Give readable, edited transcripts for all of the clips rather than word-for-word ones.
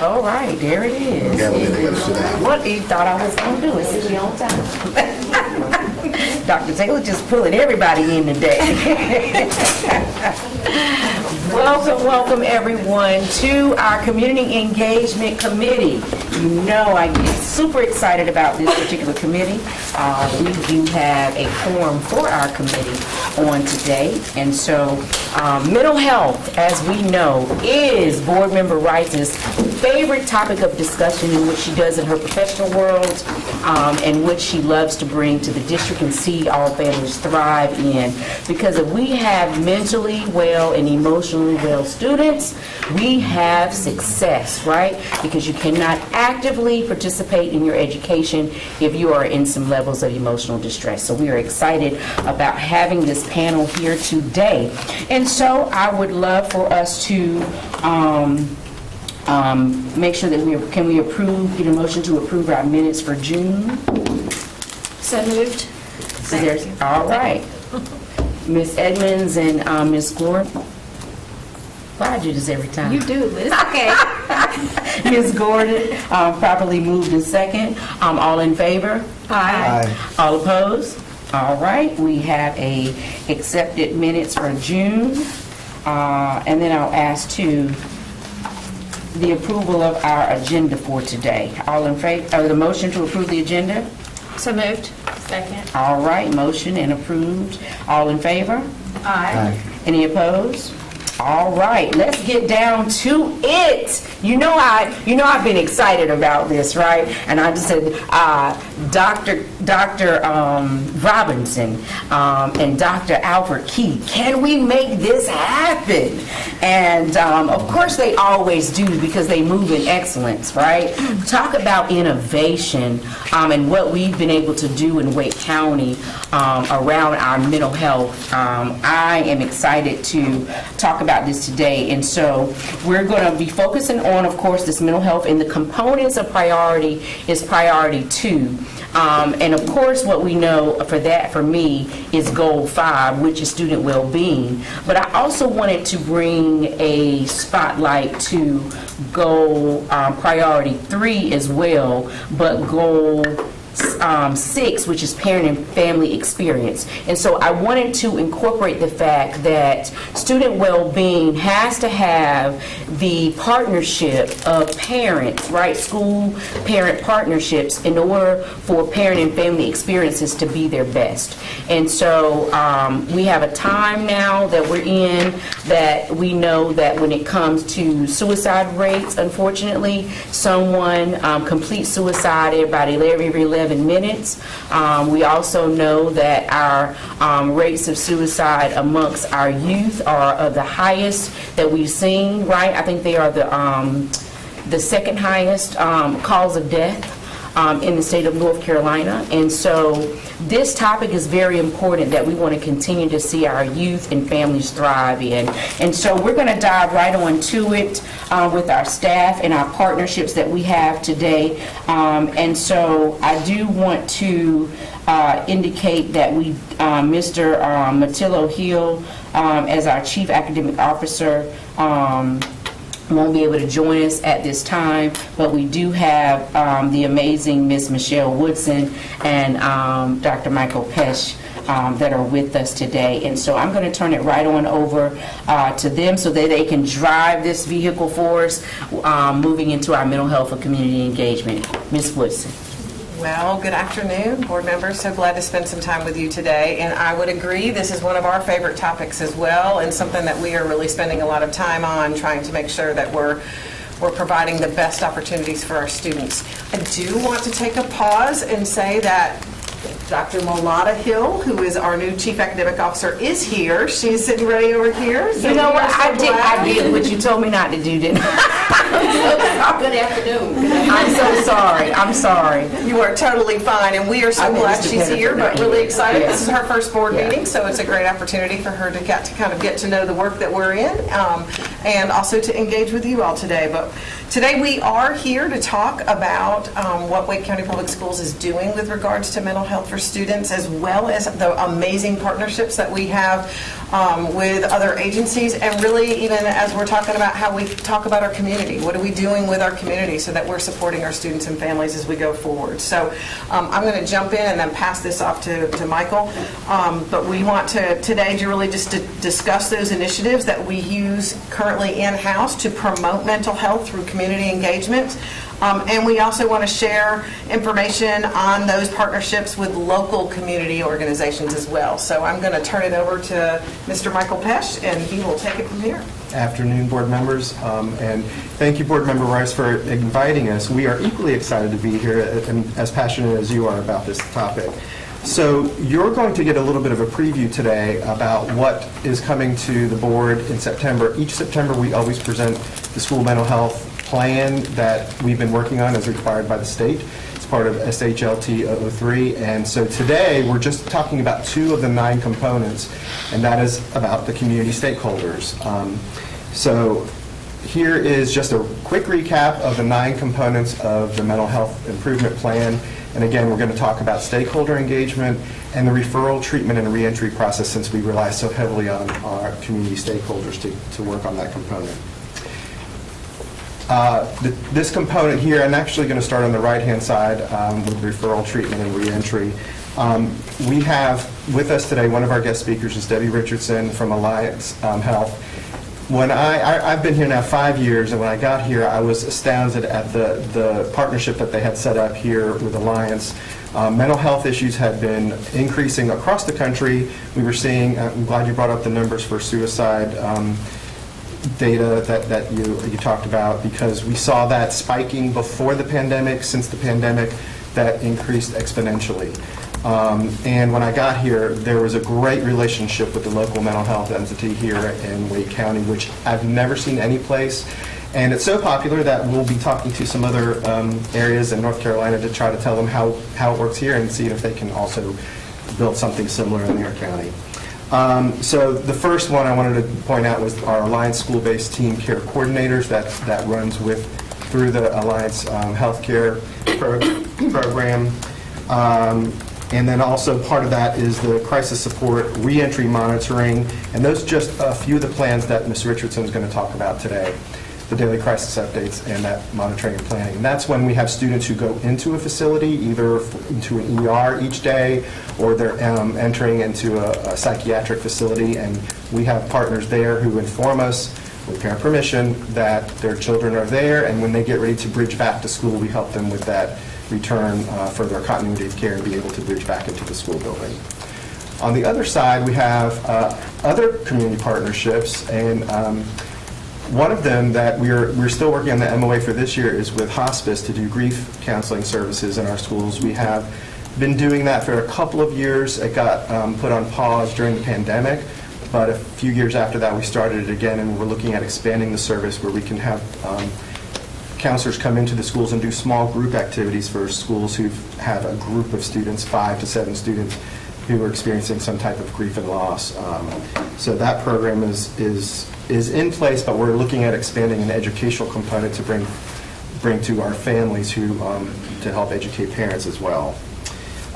All right, there it is. What he thought I was going to do is sit here on time. Dr. Taylor just pulling everybody in today. Welcome everyone to our Community Engagement Committee. You know I get super excited about this particular committee. We do have a forum for our committee on today. And so mental health, as we know, is Board Member Rice's favorite topic of discussion in which she does in her professional world, and which she loves to bring to the district and see all families thrive in. Because if we have mentally well and emotionally well students, we have success, right? Because you cannot actively participate in your education if you are in some levels of emotional distress. So we are excited about having this panel here today. And so I would love for us to make sure that can we get a motion to approve our minutes for June? So moved. All right. Ms. Edmonds and Ms. Gordon. Why I do this every time? You do, Liz. Okay. Ms. Gordon, properly moved in second. All in favor? Aye. All opposed? All right, we have accepted minutes for June. And then I'll ask to the approval of our agenda for today. All in favor, the motion to approve the agenda? So moved. Second. All right, motion and approved. All in favor? Aye. Any opposed? All right, let's get down to it. You know I've been excited about this, right? And I just said, Dr. Robinson and Dr. Alfred Key, can we make this happen? And of course they always do, because they move in excellence, right? Talk about innovation and what we've been able to do in Wake County around our mental health. I am excited to talk about this today, and so we're going to be focusing on, of course, this mental health, and the components of priority is priority 2. And of course, what we know for me is goal 5, which is student well-being. But I also wanted to bring a spotlight to goal priority 3 as well, but goal 6, which is parent and family experience. And so I wanted to incorporate the fact that student well-being has to have the partnership of parents, right? School parent partnerships in order for parent and family experiences to be their best. And so we have a time now that we're in that we know that when it comes to suicide rates, unfortunately, someone completes suicide about every 11 minutes. We also know that our rates of suicide amongst our youth are the highest that we've seen, right? I think they are the second highest cause of death in the state of North Carolina. And so this topic is very important that we want to continue to see our youth and families thrive in. And so we're going to dive right on to it with our staff and our partnerships that we have today. And so I do want to indicate that Mr. Matillo Hill, as our Chief Academic Officer, won't be able to join us at this time, but we do have the amazing Miss Michelle Woodson and Dr. Michael Pesch that are with us today. And so I'm going to turn it right on over to them so that they can drive this vehicle for us moving into our mental health and community engagement. Ms. Woodson. Well, good afternoon, board members. So glad to spend some time with you today. And I would agree, this is one of our favorite topics as well, and something that we are really spending a lot of time on, trying to make sure that we're providing the best opportunities for our students. I do want to take a pause and say that Dr. Molada Hill, who is our new Chief Academic Officer, is here. She's sitting ready over here. So you know what? I did what you told me not to do, didn't I? Good afternoon. I'm so sorry. I'm sorry. You are totally fine, and we are so glad she's here, but really excited. Yeah. This is her first board Yeah. meeting, so it's a great opportunity for her to kind of get to know the work that we're in, and also to engage with you all today. But today we are here to talk about what Wake County Public Schools is doing with regards to mental health for students, as well as the amazing partnerships that we have with other agencies, and really even as we're talking about how we talk about our community. What are we doing with our community so that we're supporting our students and families as we go forward? So I'm going to jump in and then pass this off to Michael. But we want to today to really just to discuss those initiatives that we use currently in-house to promote mental health through community engagement. And we also want to share information on those partnerships with local community organizations as well. So I'm going to turn it over to Mr. Michael Pesch, and he will take it from here. Afternoon, board members, and thank you, Board Member Rice, for inviting us. We are equally excited to be here and as passionate as you are about this topic. So you're going to get a little bit of a preview today about what is coming to the board in September. Each September, we always present the school mental health plan that we've been working on as required by the state. It's part of SHLT 003, and so today we're just talking about 2 of the 9 components, and that is about the community stakeholders. So here is just a quick recap of the 9 components of the mental health improvement plan. And again, we're going to talk about stakeholder engagement and the referral, treatment, and reentry process, since we rely so heavily on our community stakeholders to work on that component. This component here, I'm actually going to start on the right-hand side with referral, treatment, and reentry. We have with us today, one of our guest speakers is Debbie Richardson from Alliance Health. When I've been here now 5 years, and when I got here, I was astounded at the partnership that they had set up here with Alliance. Mental health issues had been increasing across the country. We were seeing, I'm glad you brought up the numbers for suicide data that you talked about, because we saw that spiking before the pandemic. Since the pandemic, that increased exponentially. And when I got here, there was a great relationship with the local mental health entity here in Wake County, which I've never seen any place. And it's so popular that we'll be talking to some other areas in North Carolina to try to tell them how it works here and see if they can also build something similar in New York County. So the first one I wanted to point out was our Alliance School-Based Team Care Coordinators that runs through the Alliance Healthcare program. And then also part of that is the crisis support, reentry monitoring, and those are just a few of the plans that Ms. Richardson is going to talk about today, the daily crisis updates and that monitoring and planning. And that's when we have students who go into a facility, either into an ER each day, or they're entering into a psychiatric facility, and we have partners there who inform us with parent permission that their children are there, and when they get ready to bridge back to school, we help them with that return for their continuity of care and be able to bridge back into the school building. On the other side, we have other community partnerships, and one of them that we're still working on the MOA for this year is with hospice to do grief counseling services in our schools. We have been doing that for a couple of years. It got put on pause during the pandemic, but a few years after that we started it again, and we're looking at expanding the service where we can have counselors come into the schools and do small group activities for schools who have a group of students, 5 to 7 students, who are experiencing some type of grief and loss. So that program is in place, but we're looking at expanding an educational component to bring to our families who to help educate parents as well.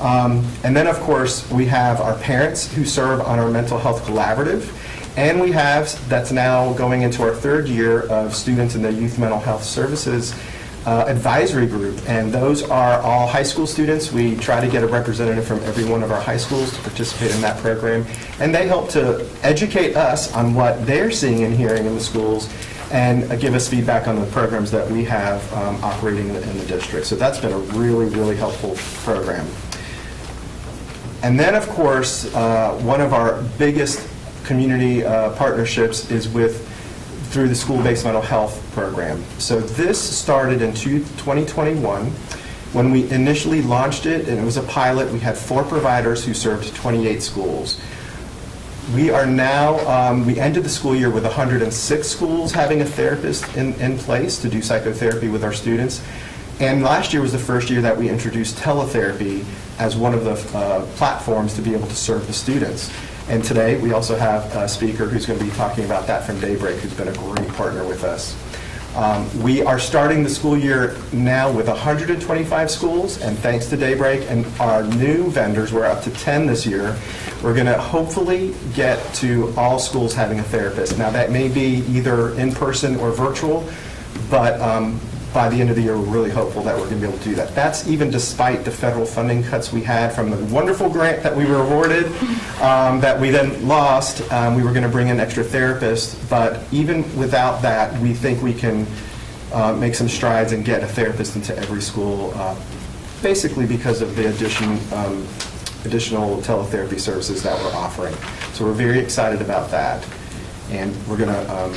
And then, of course, we have our parents who serve on our mental health collaborative. And we have, that's now going into our 3rd year of students in the Youth Mental Health Services Advisory Group. And those are all high school students. We try to get a representative from every one of our high schools to participate in that program. And they help to educate us on what they're seeing and hearing in the schools, and give us feedback on the programs that we have operating in the district. So that's been a really, really helpful program. And then, of course, one of our biggest community partnerships is through the school-based mental health program. So this started in 2021 when we initially launched it, and it was a pilot. We had 4 providers who served 28 schools. We are now, we ended the school year with 106 schools having a therapist in place to do psychotherapy with our students. And last year was the first year that we introduced teletherapy as one of the platforms to be able to serve the students. And today we also have a speaker who's going to be talking about that from Daybreak, who's been a great partner with us. We are starting the school year now with 125 schools, and thanks to Daybreak and our new vendors, we're up to 10 this year. We're going to hopefully get to all schools having a therapist. Now, that may be either in person or virtual, but by the end of the year, we're really hopeful that we're going to be able to do that. That's even despite the federal funding cuts we had from the wonderful grant that we were awarded, that we then lost. We were going to bring in extra therapists, but even without that, we think we can make some strides and get a therapist into every school, basically because of the additional teletherapy services that we're offering. So we're very excited about that, and we're going to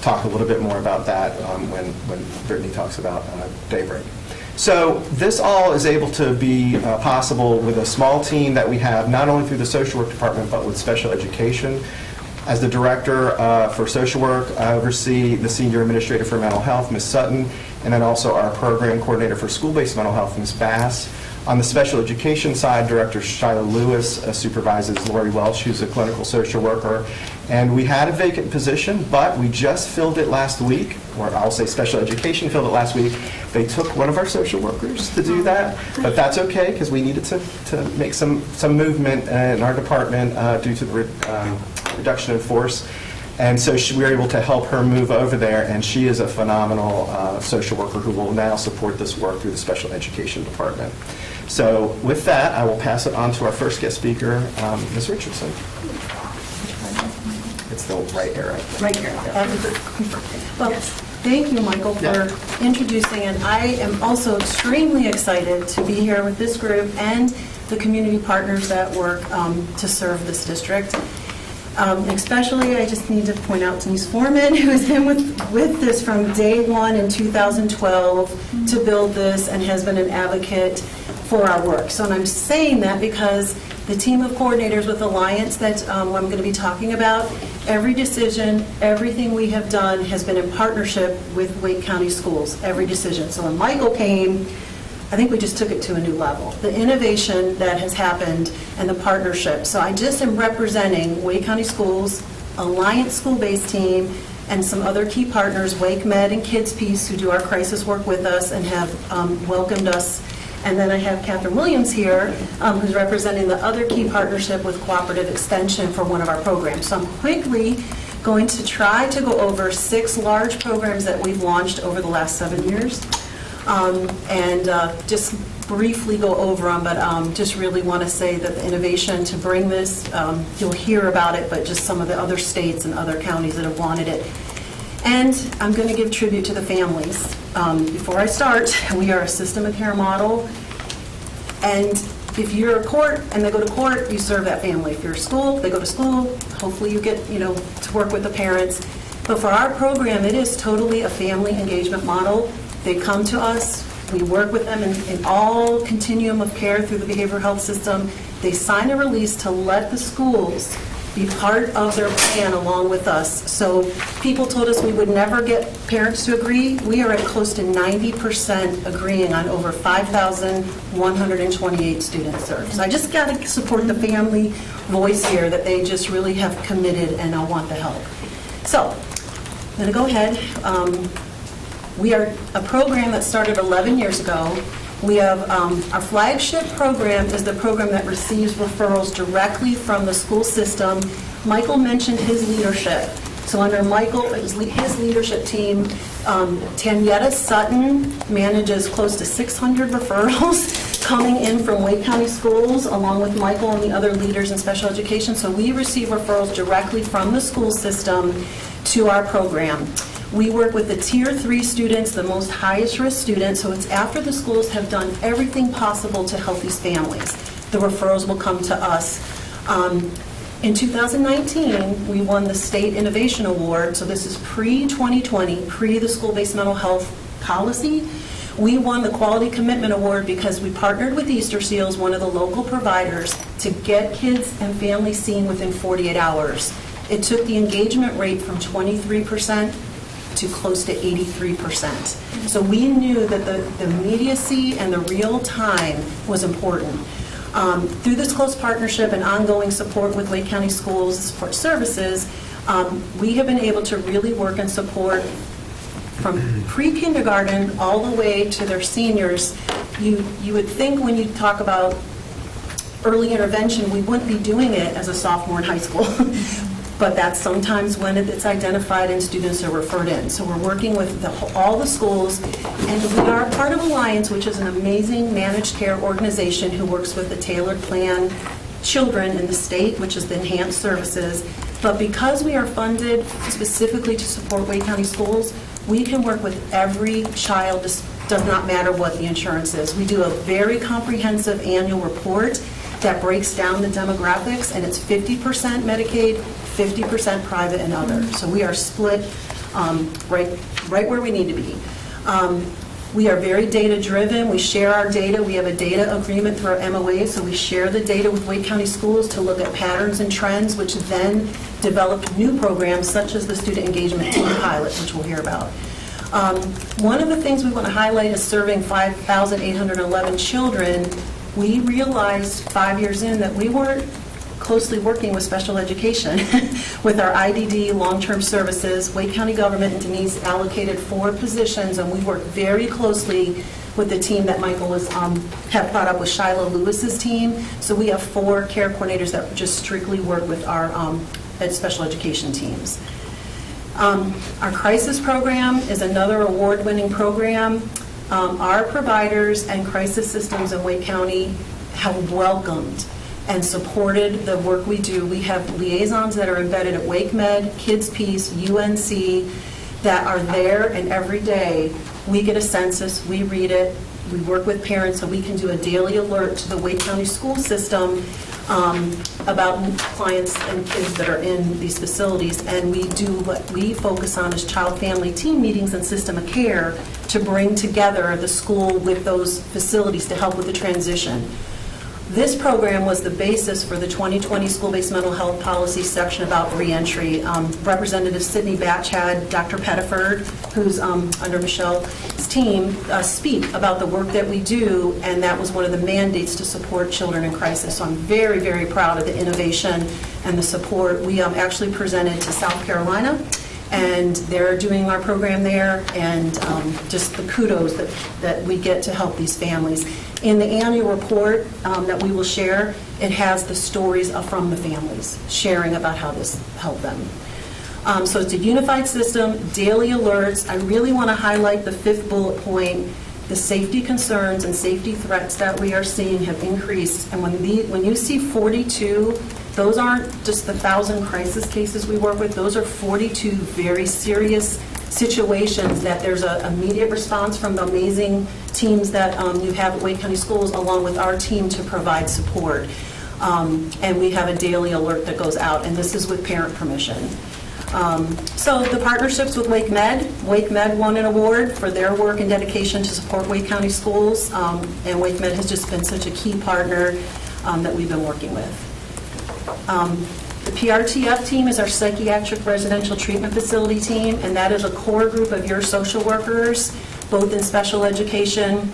talk a little bit more about that when Brittany talks about Daybreak. So this all is able to be possible with a small team that we have, not only through the social work department, but with special education. As the director for social work, I oversee the senior administrator for mental health, Ms. Sutton, and then also our program coordinator for school-based mental health, Ms. Bass. On the special education side, Director Shyla Lewis supervises Lori Welch, who's a clinical social worker. And we had a vacant position, but we just filled it last week, or I'll say special education filled it last week. They took one of our social workers to do that, but that's okay because we needed to make some movement in our department due to the reduction in force. And so we were able to help her move over there, and she is a phenomenal social worker who will now support this work through the special education department. So with that, I will pass it on to our first guest speaker, Ms. Richardson. It's the right arrow. Right here. Well, thank you, Michael, for introducing, and I am also extremely excited to be here with this group and the community partners that work to serve this district. Especially, I just need to point out Denise Foreman, who has been with this from day one in 2012 to build this and has been an advocate for our work. So, and I'm saying that because the team of coordinators with Alliance that I'm going to be talking about, every decision, everything we have done has been in partnership with Wake County Schools, every decision. So when Michael came, I think we just took it to a new level. The innovation that has happened and the partnership. So I just am representing Wake County Schools, Alliance school-based team, and some other key partners, Wake Med and Kids Peace, who do our crisis work with us and have welcomed us. And then I have Catherine Williams here, who's representing the other key partnership with Cooperative Extension for one of our programs. So I'm quickly going to try to go over 6 large programs that we've launched over the last 7 years. And just briefly go over them, but just really want to say that the innovation to bring this, you'll hear about it, but just some of the other states and other counties that have wanted it. And I'm going to give tribute to the families. Before I start, we are a system of care model, and if you're a court and they go to court, you serve that family. If you're a school, they go to school. Hopefully you get, to work with the parents. But for our program, it is totally a family engagement model. They come to us, we work with them in all continuum of care through the behavioral health system. They sign a release to let the schools be part of their plan along with us. So people told us we would never get parents to agree. We are at close to 90% agreeing on over 5,128 students served. So I just got to support the family voice here that they just really have committed and want the help. So I'm going to go ahead. We are a program that started 11 years ago. We have our flagship program is the program that receives referrals directly from the school system. Michael mentioned his leadership. So under Michael, his leadership team, Tanyetta Sutton manages close to 600 referrals coming in from Wake County Schools, along with Michael and the other leaders in special education. So we receive referrals directly from the school system to our program. We work with the Tier 3 students, the most highest risk students, so it's after the schools have done everything possible to help these families. The referrals will come to us. In 2019, we won the State Innovation Award, so this is pre-2020, pre the school-based mental health policy. We won the Quality Commitment Award because we partnered with Easter Seals, one of the local providers, to get kids and families seen within 48 hours. It took the engagement rate from 23% to close to 83%. So we knew that the immediacy and the real time was important. Through this close partnership and ongoing support with Wake County Schools Support Services, we have been able to really work and support from pre-kindergarten all the way to their seniors. You would think when you talk about early intervention, we wouldn't be doing it as a sophomore in high school. But that's sometimes when it's identified and students are referred in. So we're working with all the schools, and we are part of Alliance, which is an amazing managed care organization who works with the tailored plan children in the state, which is the enhanced services. But because we are funded specifically to support Wake County schools, we can work with every child. This does not matter what the insurance is. We do a very comprehensive annual report that breaks down the demographics, and it's 50% Medicaid, 50% private and other. So we are split right where we need to be. We are very data-driven. We share our data. We have a data agreement through our MOA, so we share the data with Wake County Schools to look at patterns and trends, which then develop new programs such as the Student Engagement Team Pilot, which we'll hear about. One of the things we want to highlight is serving 5,811 children. We realized 5 years in that we weren't closely working with special education with our IDD long-term services. Wake County government and Denise allocated 4 positions, and we worked very closely with the team that Michael was had brought up with Shiloh Lewis's team. So we have 4 care coordinators that just strictly work with our special education teams. Our crisis program is another award-winning program. Our providers and crisis systems in Wake County have welcomed and supported the work we do. We have liaisons that are embedded at Wake Med, Kids Peace, UNC, that are there, and every day we get a census, we read it, we work with parents so we can do a daily alert to the Wake County school system about clients and kids that are in these facilities. And we do what we focus on as child family team meetings and system of care to bring together the school with those facilities to help with the transition. This program was the basis for the 2020 school-based mental health policy section about reentry. Representative Sydney Batch had Dr. Pettiford, who's under Michelle's team, speak about the work that we do, and that was one of the mandates to support children in crisis. So I'm very, very proud of the innovation and the support. We actually presented to South Carolina, and they're doing our program there, and just the kudos that we get to help these families. In the annual report that we will share, it has the stories from the families sharing about how this helped them. So it's a unified system, daily alerts. I really want to highlight the 5th bullet point. The safety concerns and safety threats that we are seeing have increased. And when you see 42, those aren't just the 1,000 crisis cases we work with. Those are 42 very serious situations that there's an immediate response from the amazing teams that you have at Wake County Schools, along with our team to provide support. And we have a daily alert that goes out, and this is with parent permission. So the partnerships with Wake Med. Wake Med won an award for their work and dedication to support Wake County Schools, and Wake Med has just been such a key partner that we've been working with. The PRTF team is our psychiatric residential treatment facility team, and that is a core group of your social workers, both in special education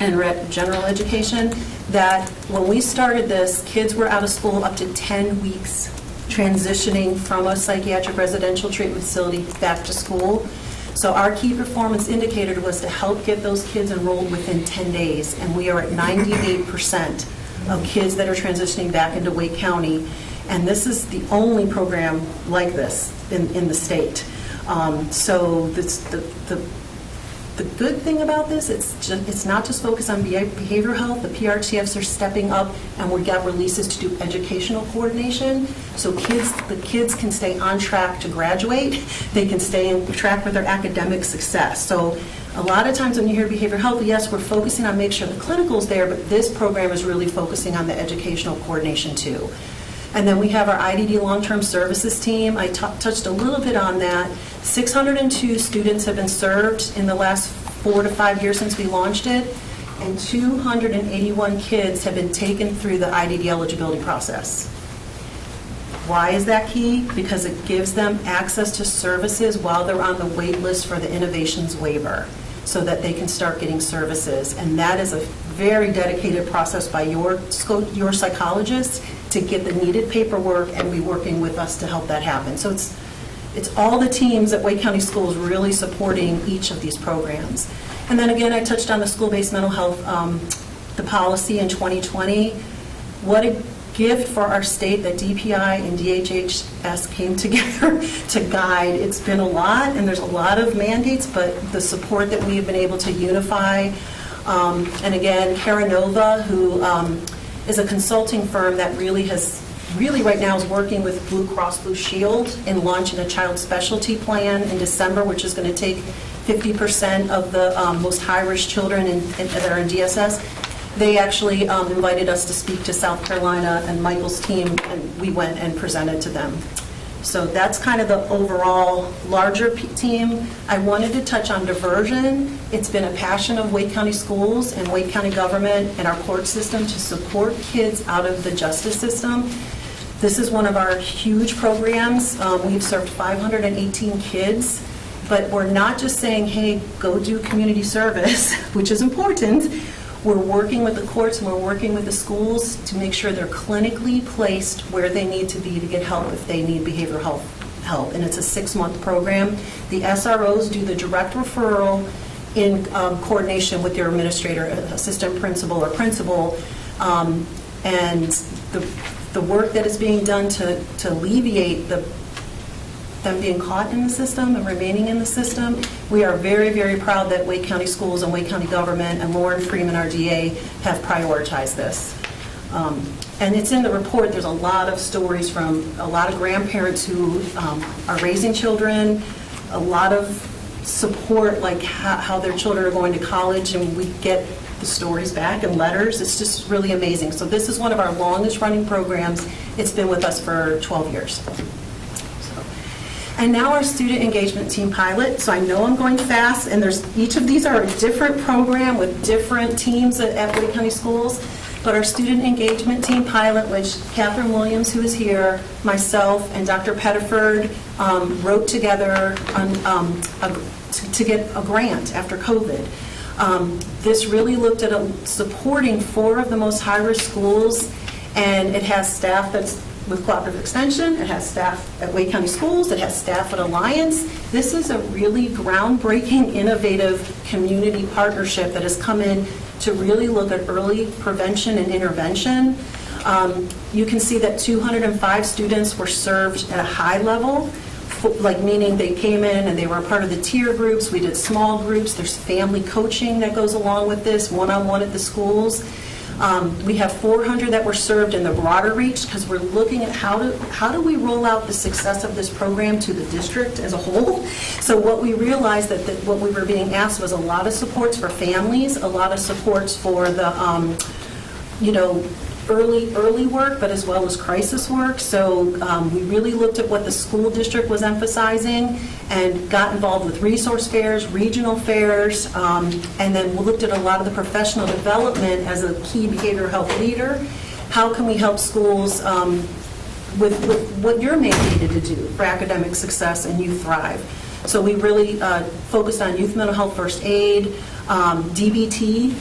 and general education, that when we started this, kids were out of school up to 10 weeks, transitioning from a psychiatric residential treatment facility back to school. So our key performance indicator was to help get those kids enrolled within 10 days, and we are at 98% of kids that are transitioning back into Wake County. And this is the only program like this in the state. So the good thing about this, it's not just focused on behavioral health. The PRTFs are stepping up, and we got releases to do educational coordination. So the kids can stay on track to graduate. They can stay on track with their academic success. So a lot of times when you hear behavioral health, yes, we're focusing on making sure the clinical's there, but this program is really focusing on the educational coordination too. And then we have our IDD long-term services team. I touched a little bit on that. 602 students have been served in the last 4 to 5 years since we launched it, and 281 kids have been taken through the IDD eligibility process. Why is that key? Because it gives them access to services while they're on the wait list for the innovations waiver, so that they can start getting services. And that is a very dedicated process by your psychologists to get the needed paperwork and be working with us to help that happen. So it's it's all the teams at Wake County Schools really supporting each of these programs. And then again, I touched on the school-based mental health, the policy in 2020. What a gift for our state that DPI and DHHS came together to guide. It's been a lot, and there's a lot of mandates, but the support that we have been able to unify. And again, Carinova, who is a consulting firm that really right now is working with Blue Cross Blue Shield in launching a child specialty plan in December, which is going to take 50% of the most high-risk children that are in DSS. They actually invited us to speak to South Carolina and Michael's team, and we went and presented to them. So that's kind of the overall larger team. I wanted to touch on diversion. It's been a passion of Wake County Schools and Wake County government and our court system to support kids out of the justice system. This is one of our huge programs. We've served 518 kids, but we're not just saying, hey, go do community service, which is important. We're working with the courts and we're working with the schools to make sure they're clinically placed where they need to be to get help if they need behavioral health help. And it's a 6-month program. The SROs do the direct referral in coordination with your administrator, assistant principal, or principal. And the work that is being done to alleviate them being caught in the system and remaining in the system, we are very, very proud that Wake County Schools and Wake County government and Lauren Freeman, our DA, have prioritized this. And it's in the report. There's a lot of stories from a lot of grandparents who are raising children, a lot of support, like how their children are going to college, and we get the stories back and letters. It's just really amazing. So this is one of our longest running programs. It's been with us for 12 years. And now our student engagement team pilot. So I know I'm going fast, and each of these are a different program with different teams at Wake County Schools. But our student engagement team pilot, which Catherine Williams, who is here, myself, and Dr. Pettiford wrote together to get a grant after COVID. This really looked at supporting 4 of the most high-risk schools, and it has staff that's with Cooperative Extension, it has staff at Wake County Schools, it has staff at Alliance. This is a really groundbreaking, innovative community partnership that has come in to really look at early prevention and intervention. You can see that 205 students were served at a high level, meaning they came in and they were a part of the tier groups. We did small groups. There's family coaching that goes along with this, one-on-one at the schools. We have 400 that were served in the broader reach, because we're looking at how do we roll out the success of this program to the district as a whole. So what we realized that what we were being asked was a lot of supports for families, a lot of supports for the early work, but as well as crisis work. So we really looked at what the school district was emphasizing and got involved with resource fairs, regional fairs, and then we looked at a lot of the professional development as a key behavioral health leader. How can we help schools with what you're mandated to do for academic success and youth thrive? So we really focused on youth mental health first aid, DBT.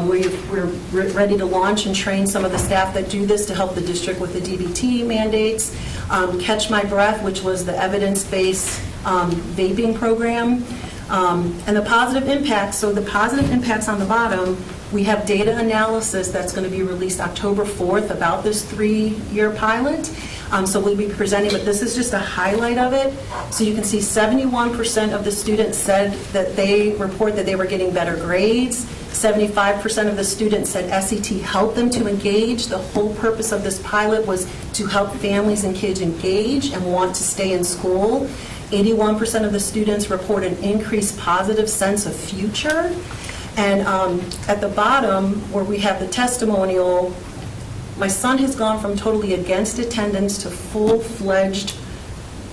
We're ready to launch and train some of the staff that do this to help the district with the DBT mandates. Catch My Breath, which was the evidence-based vaping program. And the positive impacts, so the positive impacts on the bottom, we have data analysis that's going to be released October 4th about this 3-year pilot. So we'll be presenting, but this is just a highlight of it. So you can see 71% of the students said that they report that they were getting better grades. 75% of the students said SET helped them to engage. The whole purpose of this pilot was to help families and kids engage and want to stay in school. 81% of the students report an increased positive sense of future. And at the bottom, where we have the testimonial, my son has gone from totally against attendance to full-fledged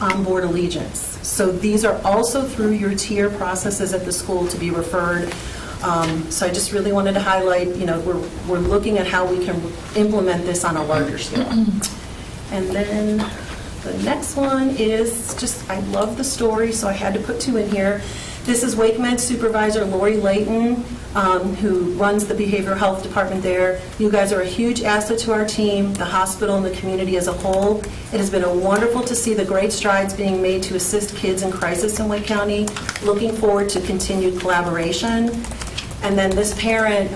on-board allegiance. So these are also through your tier processes at the school to be referred. So I just really wanted to highlight, we're looking at how we can implement this on a larger scale. And then the next one is just, I love the story, so I had to put 2 in here. This is Wake Med Supervisor Lori Layton, who runs the behavioral health department there. You guys are a huge asset to our team, the hospital, and the community as a whole. It has been wonderful to see the great strides being made to assist kids in crisis in Wake County. Looking forward to continued collaboration. And then this parent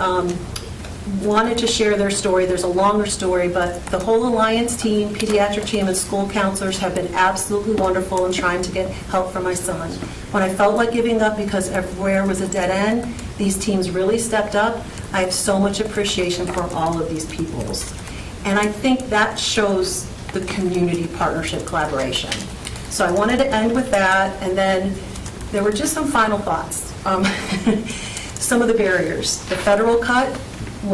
wanted to share their story. There's a longer story, but the whole Alliance team, pediatric team, and school counselors have been absolutely wonderful in trying to get help for my son. When I felt like giving up because everywhere was a dead end, these teams really stepped up. I have so much appreciation for all of these peoples. And I think that shows the community partnership collaboration. So I wanted to end with that, and then there were just some final thoughts. Some of the barriers. The federal cut,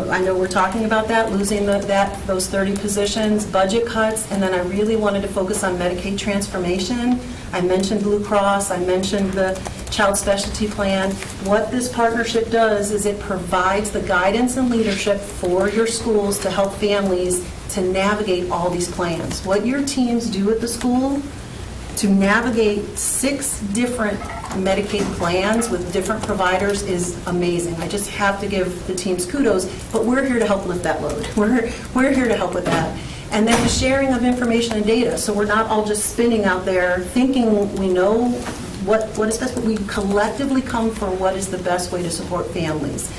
I know we're talking about that, losing those 30 positions, budget cuts, and then I really wanted to focus on Medicaid transformation. I mentioned Blue Cross, I mentioned the Child Specialty Plan. What this partnership does is it provides the guidance and leadership for your schools to help families to navigate all these plans. What your teams do at the school to navigate 6 different Medicaid plans with different providers is amazing. I just have to give the teams kudos, but we're here to help lift that load. We're here to help with that. And then the sharing of information and data, so we're not all just spinning out there thinking we know what is best, but we collectively come for what is the best way to support families.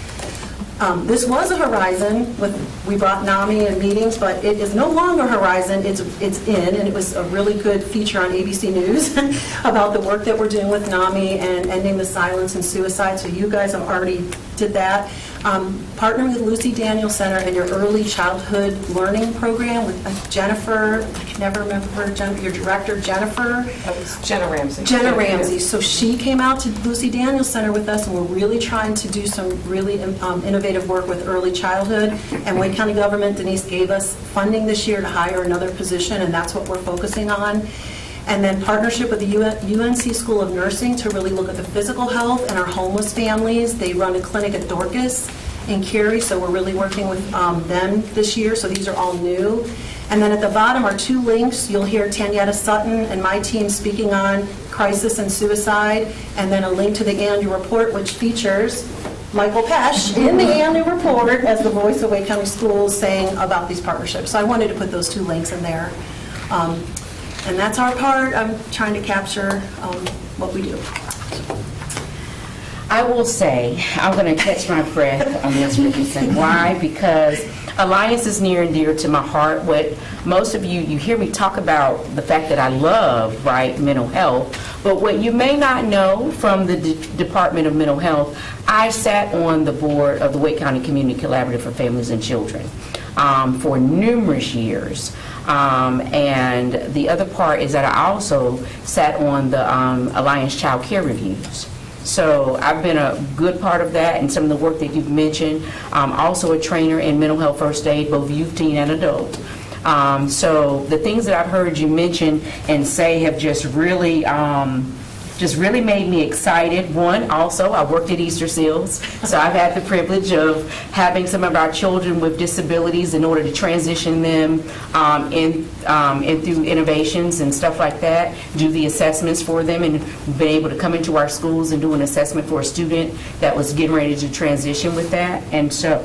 This was a Horizon, we brought NAMI in meetings, but it is no longer Horizon, it's in, and it was a really good feature on ABC News about the work that we're doing with NAMI and ending the silence and suicide, so you guys have already did that. Partnering with Lucy Daniel Center and your early childhood learning program with Jennifer, I can never remember her, your director, Jennifer. That was Jenna Ramsey. Jenna Ramsey. So she came out to Lucy Daniel Center with us, and we're really trying to do some really innovative work with early childhood. And Wake County government, Denise, gave us funding this year to hire another position, and that's what we're focusing on. And then partnership with the UNC School of Nursing to really look at the physical health and our homeless families. They run a clinic at Dorcas in Cary, so we're really working with them this year. So these are all new. And then at the bottom are 2 links. You'll hear Tanyetta Sutton and my team speaking on crisis and suicide, and then a link to the annual report, which features Michael Pesch in the annual report as the voice of Wake County Schools saying about these partnerships. So I wanted to put those 2 links in there. And that's our part. I'm trying to capture what we do. I will say, I'm going to catch my breath on Ms. Richardson. Why? Because Alliance is near and dear to my heart. What most of you hear me talk about the fact that I love, right, mental health. But what you may not know from the Department of Mental Health, I sat on the board of the Wake County Community Collaborative for Families and Children for numerous years. And the other part is that I also sat on the Alliance Child Care Reviews. So I've been a good part of that and some of the work that you've mentioned. Also a trainer in mental health first aid, both youth, teen, and adult. So the things that I've heard you mention and say have just really made me excited. One, also, I worked at Easter Seals, so I've had the privilege of having some of our children with disabilities in order to transition them in through innovations and stuff like that, do the assessments for them, and been able to come into our schools and do an assessment for a student that was getting ready to transition with that. And so,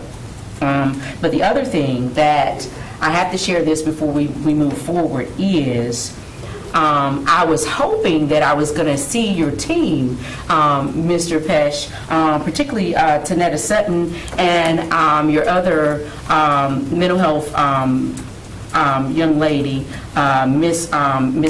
but the other thing that I have to share this before we move forward is I was hoping that I was going to see your team, Mr. Pesch, particularly Tanyetta Sutton and your other mental health young lady, Miss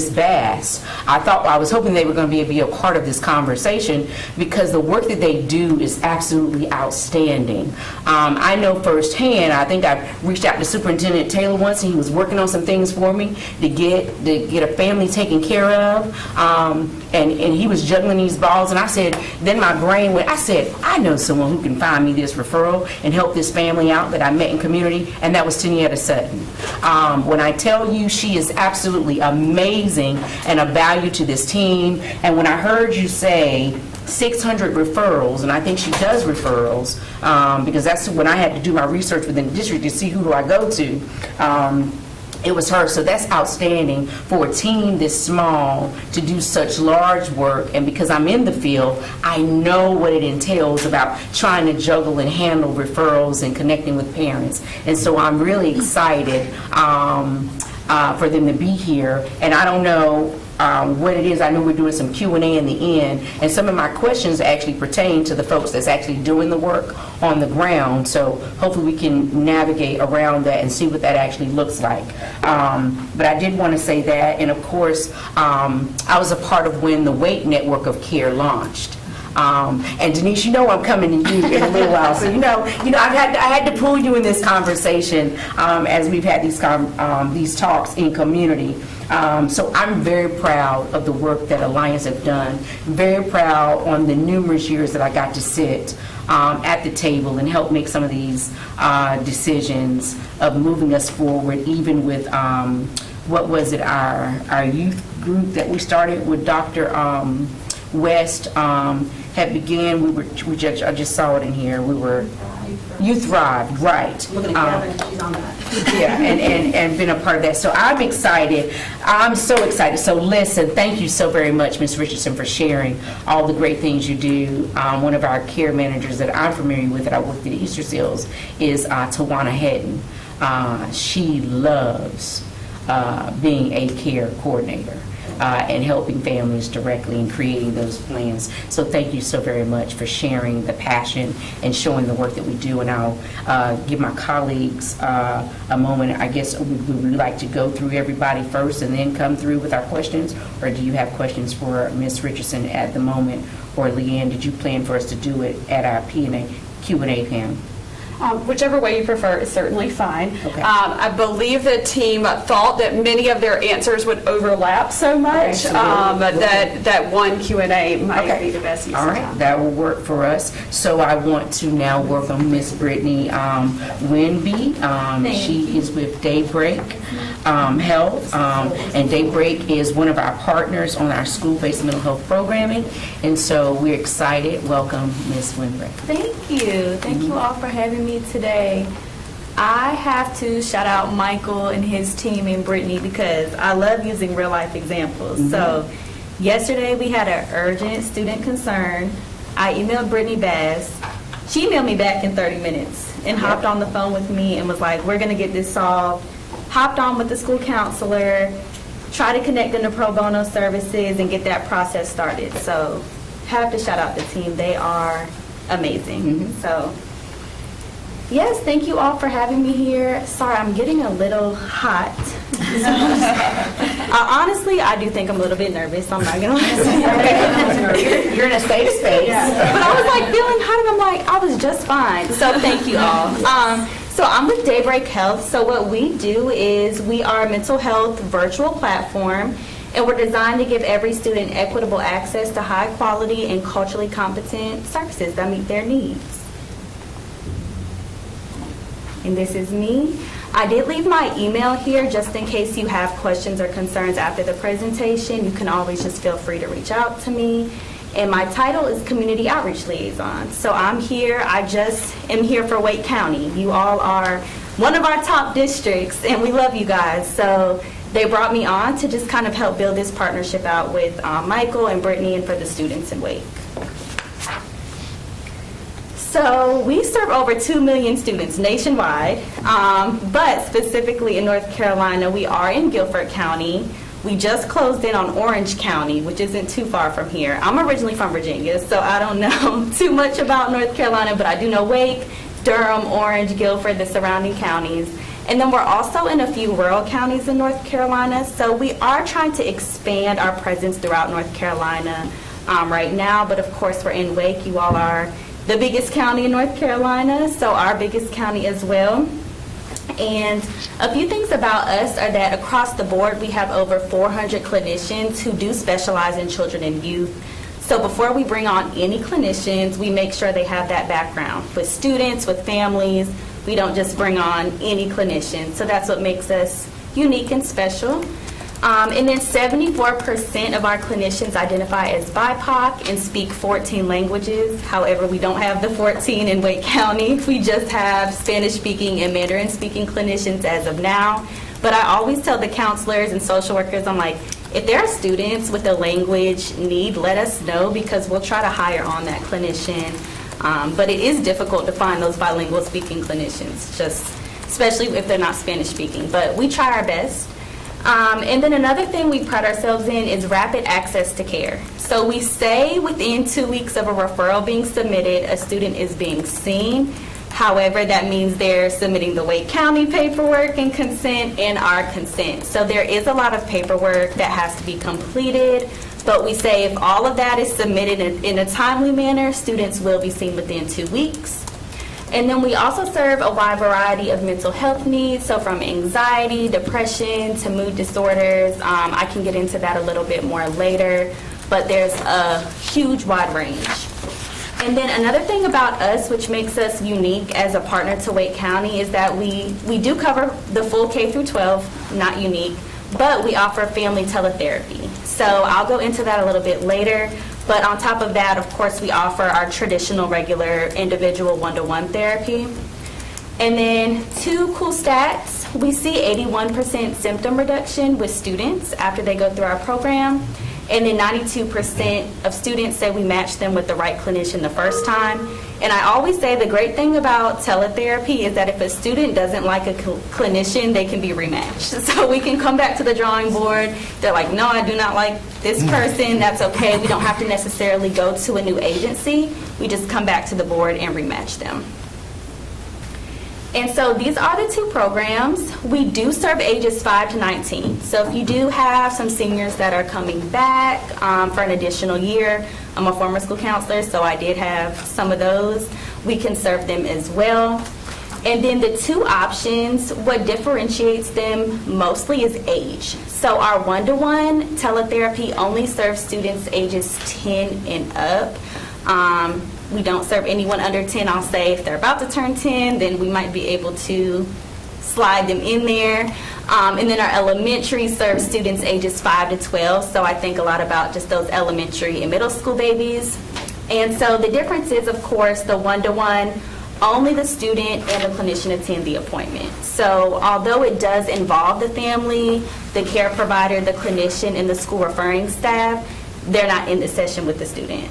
Bass. I was hoping they were going to be a part of this conversation because the work that they do is absolutely outstanding. I know firsthand. I think I reached out to Superintendent Taylor once, and he was working on some things for me to get a family taken care of. And he was juggling these balls, and I said, then my brain went, I said, I know someone who can find me this referral and help this family out that I met in community, and that was Tanyetta Sutton. When I tell you she is absolutely amazing and a value to this team, and when I heard you say 600 referrals, and I think she does referrals, because that's when I had to do my research within the district to see who do I go to. It was her, so that's outstanding for a team this small to do such large work. And because I'm in the field, I know what it entails about trying to juggle and handle referrals and connecting with parents. And so I'm really excited for them to be here. And I don't know what it is. I know we're doing some Q&A in the end, and some of my questions actually pertain to the folks that's actually doing the work on the ground. So hopefully we can navigate around that and see what that actually looks like. But I did want to say that, and of course, I was a part of when the Wake Network of Care launched. And Denise, you know I'm coming to you in a little while, so you know, I had to pull you in this conversation as we've had these talks in community. So I'm very proud of the work that Alliance have done. Very proud on the numerous years that I got to sit at the table and help make some of these decisions of moving us forward, even with what was it, our youth group that we started with Dr. West had began. I just saw it in here. We were You Thrive, right. Looking at Kevin, she's on that. Yeah, and been a part of that. So I'm excited. I'm so excited. So listen, thank you so very much, Ms. Richardson, for sharing all the great things you do. One of our care managers that I'm familiar with that I worked at Easter Seals is Tawana Hedden. She loves being a care coordinator. And helping families directly and creating those plans. So thank you so very much for sharing the passion and showing the work that we do. And I'll give my colleagues a moment. I guess would we like to go through everybody first and then come through with our questions? Or do you have questions for Ms. Richardson at the moment? Or Leanne, did you plan for us to do it at our Q&A panel? Whichever way you prefer is certainly fine. Okay. I believe the team thought that many of their answers would overlap so much that one Q&A might be the best use All of right, time. that will work for us. So I want to now work on Miss Brittany Winby. She is with Daybreak Health, and Daybreak is one of our partners on our school-based mental health programming, and so we're excited. Welcome, Miss Winby. Thank you. Thank you all for having me today. I have to shout out Michael and his team and Brittany because I love using real life examples. So yesterday we had an urgent student concern. I emailed Brittany Bass. She emailed me back in 30 minutes and hopped on the phone with me and was like, we're going to get this solved. Hopped on with the school counselor, try to connect them to pro bono services and get that process started. So have to shout out the team. They are amazing. So yes, thank you all for having me here. Sorry, I'm getting a little hot. Honestly, I do think I'm a little bit nervous. I'm not gonna lie. You're in a safe space. But I was like feeling hot, and I'm like, I was just fine. So thank you all. So I'm with Daybreak Health. So what we do is we are a mental health virtual platform, and we're designed to give every student equitable access to high quality and culturally competent services that meet their needs. And this is me. I did leave my email here just in case you have questions or concerns after the presentation. You can always just feel free to reach out to me. And my title is Community Outreach Liaison. So I'm here, I just am here for Wake County. You all are one of our top districts and we love you guys. So they brought me on to just kind of help build this partnership out with Michael and Brittany and for the students in Wake. So we serve over 2 million students nationwide, but specifically in North Carolina, we are in Guilford County. We just closed in on Orange County, which isn't too far from here. I'm originally from Virginia, so I don't know too much about North Carolina, but I do know Wake, Durham, Orange, Guilford, the surrounding counties. And then we're also in a few rural counties in North Carolina, so we are trying to expand our presence throughout North Carolina right now, but of course we're in Wake. You all are the biggest county in North Carolina, so our biggest county as well. And a few things about us are that across the board we have over 400 clinicians who do specialize in children and youth. So before we bring on any clinicians, we make sure they have that background with students, with families. We don't just bring on any clinicians. So that's what makes us unique and special. And then 74% of our clinicians identify as BIPOC and speak 14 languages. However, we don't have the 14 in Wake County. We just have Spanish-speaking and Mandarin-speaking clinicians as of now. But I always tell the counselors and social workers, I'm like, if there are students with a language need, let us know, because we'll try to hire on that clinician. But it is difficult to find those bilingual speaking clinicians, just especially if they're not Spanish speaking. But we try our best. And then another thing we pride ourselves in is rapid access to care. So we say within 2 weeks of a referral being submitted, a student is being seen. However, that means they're submitting the Wake County paperwork and consent and our consent. So there is a lot of paperwork that has to be completed, but we say if all of that is submitted in a timely manner, students will be seen within 2 weeks. And then we also serve a wide variety of mental health needs, so from anxiety, depression, to mood disorders. I can get into that a little bit more later, but there's a huge wide range. And then another thing about us, which makes us unique as a partner to Wake County, is that we do cover the full K through 12, not unique, but we offer family teletherapy. So I'll go into that a little bit later. But on top of that, of course, we offer our traditional regular individual one-to-one therapy. And then 2 cool stats. We see 81% symptom reduction with students after they go through our program. And then 92% of students say we match them with the right clinician the first time. And I always say the great thing about teletherapy is that if a student doesn't like a clinician, they can be rematched. So we can come back to the drawing board. They're like, no, I do not like this person. That's okay. We don't have to necessarily go to a new agency. We just come back to the board and rematch them. And so these are the 2 programs. We do serve ages 5 to 19. So if you do have some seniors that are coming back for an additional year, I'm a former school counselor, so I did have some of those. We can serve them as well. And then the 2 options, what differentiates them mostly is age. So our one-to-one teletherapy only serves students ages 10 and up. We don't serve anyone under 10. I'll say if they're about to turn 10, then we might be able to slide them in there. And then our elementary serves students ages 5 to 12. So I think a lot about just those elementary and middle school babies. And so the difference is, of course, the one-to-one, only the student and the clinician attend the appointment. So although it does involve the family, the care provider, the clinician, and the school referring staff, they're not in the session with the student.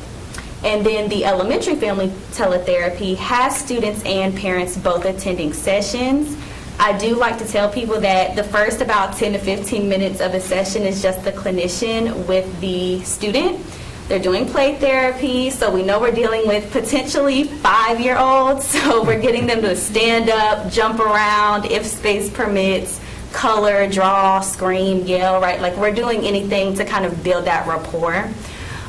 And then the elementary family teletherapy has students and parents both attending sessions. I do like to tell people that the first about 10 to 15 minutes of a session is just the clinician with the student. They're doing play therapy, so we know we're dealing with potentially 5-year-olds, so we're getting them to stand up, jump around, if space permits, color, draw, scream, yell, right? Like we're doing anything to kind of build that rapport.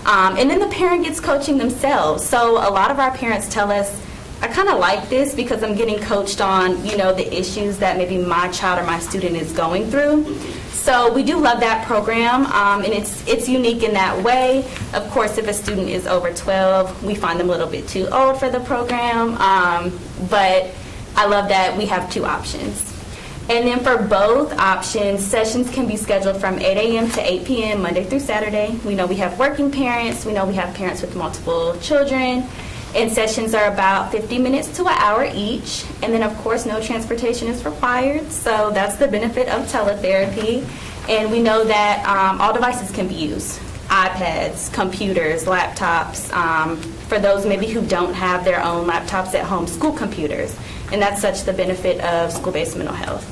And then the parent gets coaching themselves. So a lot of our parents tell us, I kind of like this because I'm getting coached on, the issues that maybe my child or my student is going through. So we do love that program, and it's unique in that way. Of course, if a student is over 12, we find them a little bit too old for the program, but I love that we have 2 options. And then for both options, sessions can be scheduled from 8 a.m. to 8 p.m. Monday through Saturday. We know we have working parents. We know we have parents with multiple children. And sessions are about 50 minutes to an hour each. And then, of course, no transportation is required. So that's the benefit of teletherapy. And we know that all devices can be used. iPads, computers, laptops. For those maybe who don't have their own laptops at home, school computers. And that's such the benefit of school-based mental health.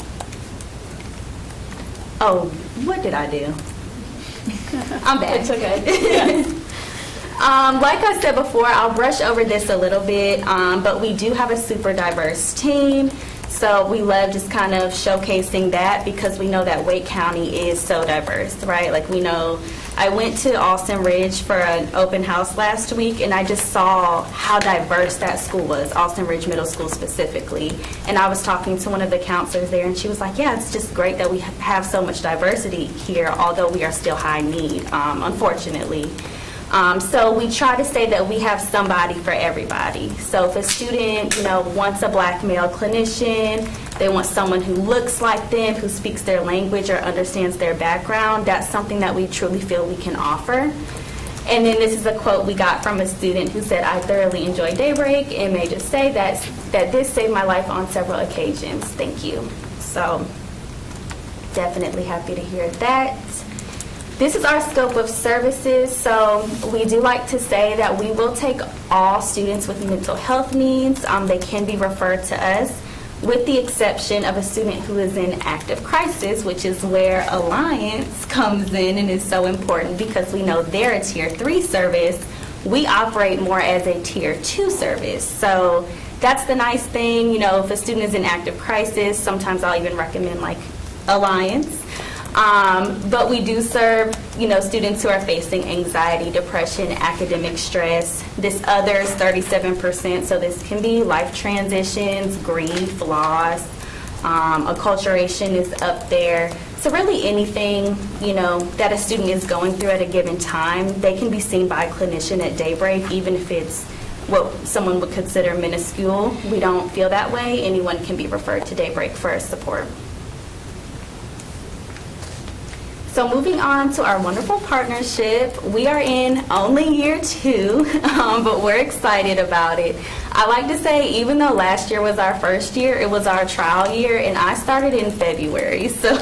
Oh, what did I do? I'm back. It's okay. Like I said before, I'll brush over this a little bit, but we do have a super diverse team. So we love just kind of showcasing that because we know that Wake County is so diverse, right? Like we know, I went to Austin Ridge for an open house last week and I just saw how diverse that school was, Austin Ridge Middle School specifically. And I was talking to one of the counselors there and she was like, yeah, it's just great that we have so much diversity here, although we are still high need, unfortunately. So we try to say that we have somebody for everybody. So if a student, wants a black male clinician, they want someone who looks like them, who speaks their language or understands their background, that's something that we truly feel we can offer. And then this is a quote we got from a student who said, I thoroughly enjoy Daybreak and may just say that this saved my life on several occasions. Thank you. So definitely happy to hear that. This is our scope of services. So we do like to say that we will take all students with mental health needs. They can be referred to us, with the exception of a student who is in active crisis, which is where Alliance comes in and is so important because we know they're a Tier 3 service. We operate more as a Tier 2 service. So that's the nice thing. You know, if a student is in active crisis, sometimes I'll even recommend like Alliance. But we do serve, you know, students who are facing anxiety, depression, academic stress. This other is 37%, so this can be life transitions, grief, loss, acculturation is up there. So really anything, you know, that a student is going through at a given time, they can be seen by a clinician at Daybreak, even if it's what someone would consider minuscule. We don't feel that way. Anyone can be referred to Daybreak for support. So moving on to our wonderful partnership, we are in only year 2, but we're excited about it. I like to say, even though last year was our first year, it was our trial year, and I started in February. So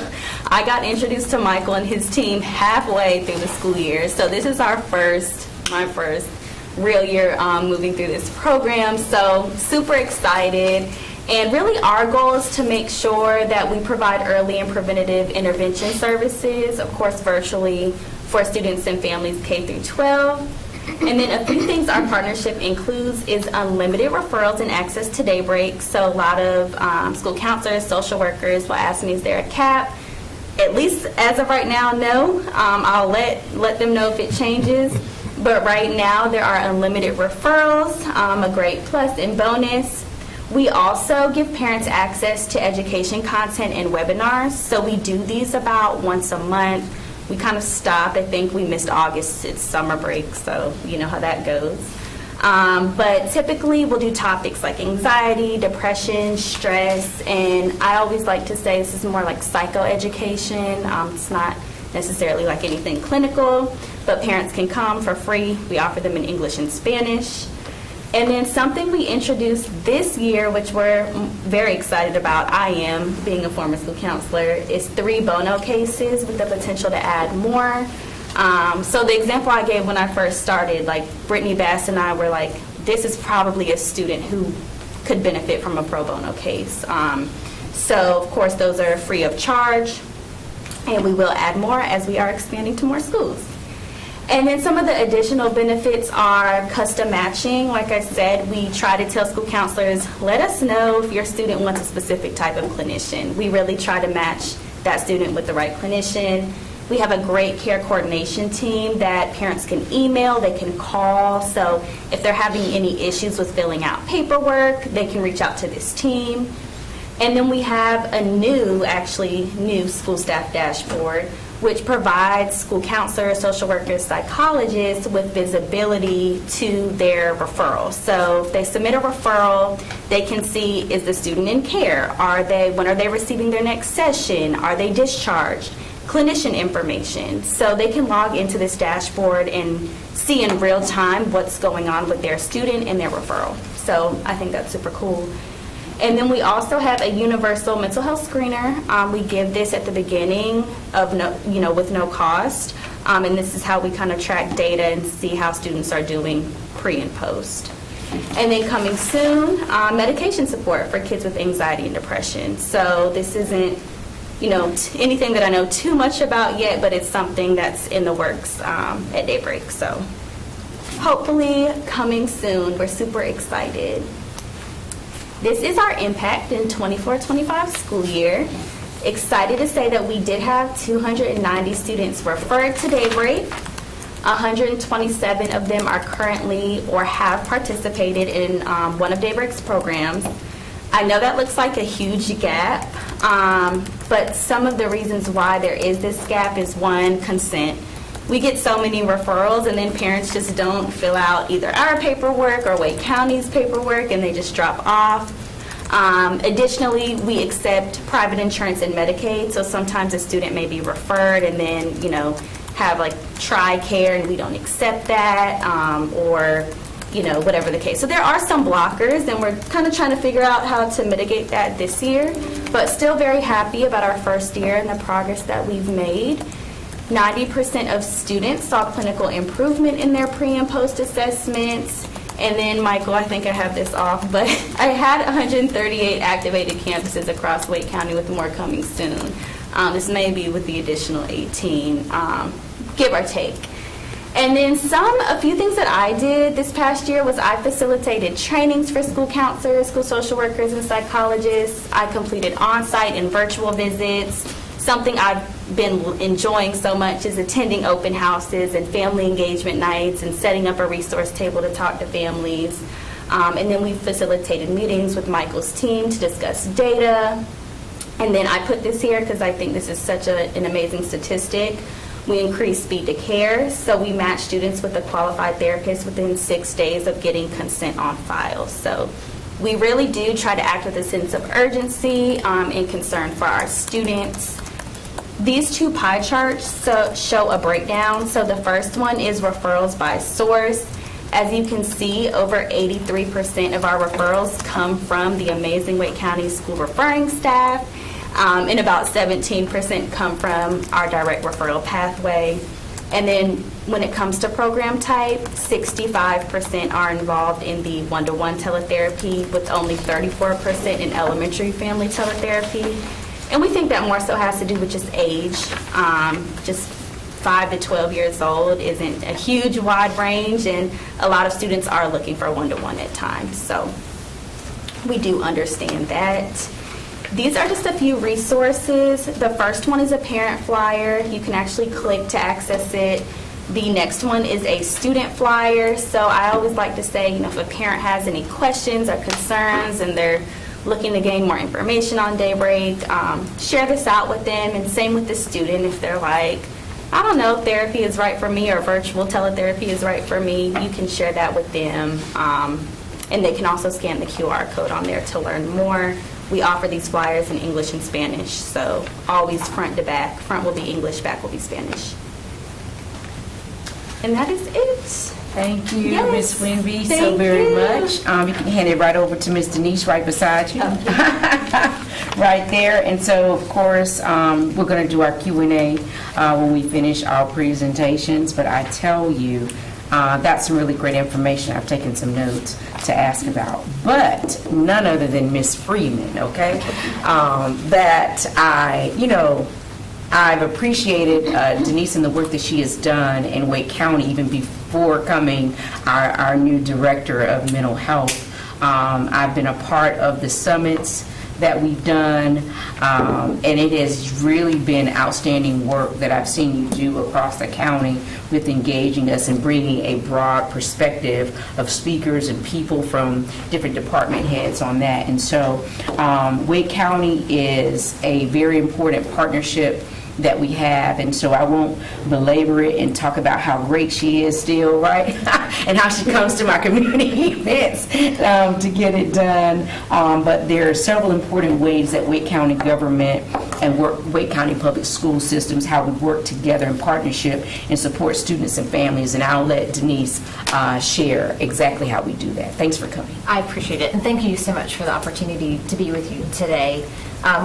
I got introduced to Michael and his team halfway through the school year. So this is my first real year moving through this program. So super excited. And really our goal is to make sure that we provide early and preventative intervention services, of course virtually, for students and families K through 12. And then a few things our partnership includes is unlimited referrals and access to Daybreak. So a lot of school counselors, social workers will ask me, is there a cap? At least as of right now, no. I'll let them know if it changes. But right now there are unlimited referrals, a great plus and bonus. We also give parents access to education content and webinars. So we do these about once a month. We kind of stopped. I think we missed August. It's summer break, so you know how that goes. But typically we'll do topics like anxiety, depression, stress, and I always like to say this is more like psychoeducation. It's not necessarily like anything clinical, but parents can come for free. We offer them in English and Spanish. And then something we introduced this year, which we're very excited about, I am, being a former school counselor, is 3 Bono cases with the potential to add more. So the example I gave when I first started, like Brittany Bass and I were like, this is probably a student who could benefit from a pro bono case. So of course those are free of charge, and we will add more as we are expanding to more schools. And then some of the additional benefits are custom matching. Like I said, we try to tell school counselors, let us know if your student wants a specific type of clinician. We really try to match that student with the right clinician. We have a great care coordination team that parents can email, they can call. So if they're having any issues with filling out paperwork, they can reach out to this team. And then we have a new school staff dashboard, which provides school counselors, social workers, psychologists with visibility to their referrals. So if they submit a referral, they can see, is the student in care? When are they receiving their next session? Are they discharged? Clinician information. So they can log into this dashboard and see in real time what's going on with their student and their referral. So I think that's super cool. And then we also have a universal mental health screener. We give this at the beginning of with no cost. And this is how we kind of track data and see how students are doing pre and post. And then coming soon, medication support for kids with anxiety and depression. So this isn't, anything that I know too much about yet, but it's something that's in the works at Daybreak. So hopefully coming soon. We're super excited. This is our impact in 24-25 school year. Excited to say that we did have 290 students referred to Daybreak. 127 of them are currently or have participated in one of Daybreak's programs. I know that looks like a huge gap, but some of the reasons why there is this gap is, one, consent. We get so many referrals and then parents just don't fill out either our paperwork or Wake County's paperwork and they just drop off. Additionally, we accept private insurance and Medicaid, so sometimes a student may be referred and then, have like TRICARE and we don't accept that, or whatever the case. So there are some blockers, and we're kind of trying to figure out how to mitigate that this year, but still very happy about our first year and the progress that we've made. 90% of students saw clinical improvement in their pre and post assessments. And then, Michael, I think I have this off, but I had 138 activated campuses across Wake County, with more coming soon. This may be with the additional 18, give or take. And then a few things that I did this past year was I facilitated trainings for school counselors, school social workers, and psychologists. I completed on-site and virtual visits. Something I've been enjoying so much is attending open houses and family engagement nights and setting up a resource table to talk to families. And then we facilitated meetings with Michael's team to discuss data. And then I put this here because I think this is such an amazing statistic. We increased speed to care, so we match students with a qualified therapist within 6 days of getting consent on file. So we really do try to act with a sense of urgency and concern for our students. These two pie charts show a breakdown. So the first one is referrals by source. As you can see, over 83% of our referrals come from the amazing Wake County school referring staff, and about 17% come from our direct referral pathway. And then when it comes to program type, 65% are involved in the one-to-one teletherapy, with only 34% in elementary family teletherapy. And we think that more so has to do with just age. Just 5 to 12 years old isn't a huge wide range, and a lot of students are looking for one-to-one at times. So we do understand that. These are just a few resources. The first one is a parent flyer. You can actually click to access it. The next one is a student flyer. So I always like to say, if a parent has any questions or concerns and they're looking to gain more information on Daybreak, share this out with them. And same with the student. If they're like, I don't know if therapy is right for me or virtual teletherapy is right for me, you can share that with them. And they can also scan the QR code on there to learn more. We offer these flyers in English and Spanish, so always front to back. Front will be English, back will be Spanish. And that is it. Thank you, Yes. Ms. Winby, so Thank very you. much. You can hand it right over to Ms. Denise right beside you. Right there. And so, of course, we're going to do our Q&A when we finish our presentations. But I tell you, that's some really great information. I've taken some notes to ask about. But none other than Ms. Freeman, okay? That I've appreciated Denise and the work that she has done in Wake County even before coming our new director of mental health. I've been a part of the summits that we've done, and it has really been outstanding work that I've seen you do across the county with engaging us and bringing a broad perspective of speakers and people from different department heads on that. And so Wake County is a very important partnership that we have, and so I won't belabor it and talk about how great she is still, right? And how she comes to my community events to get it done. But there are several important ways that Wake County government and Wake County public school systems, how we work together in partnership and support students and families. And I'll let Denise share exactly how we do that. Thanks for coming. I appreciate it, and thank you so much for the opportunity to be with you today.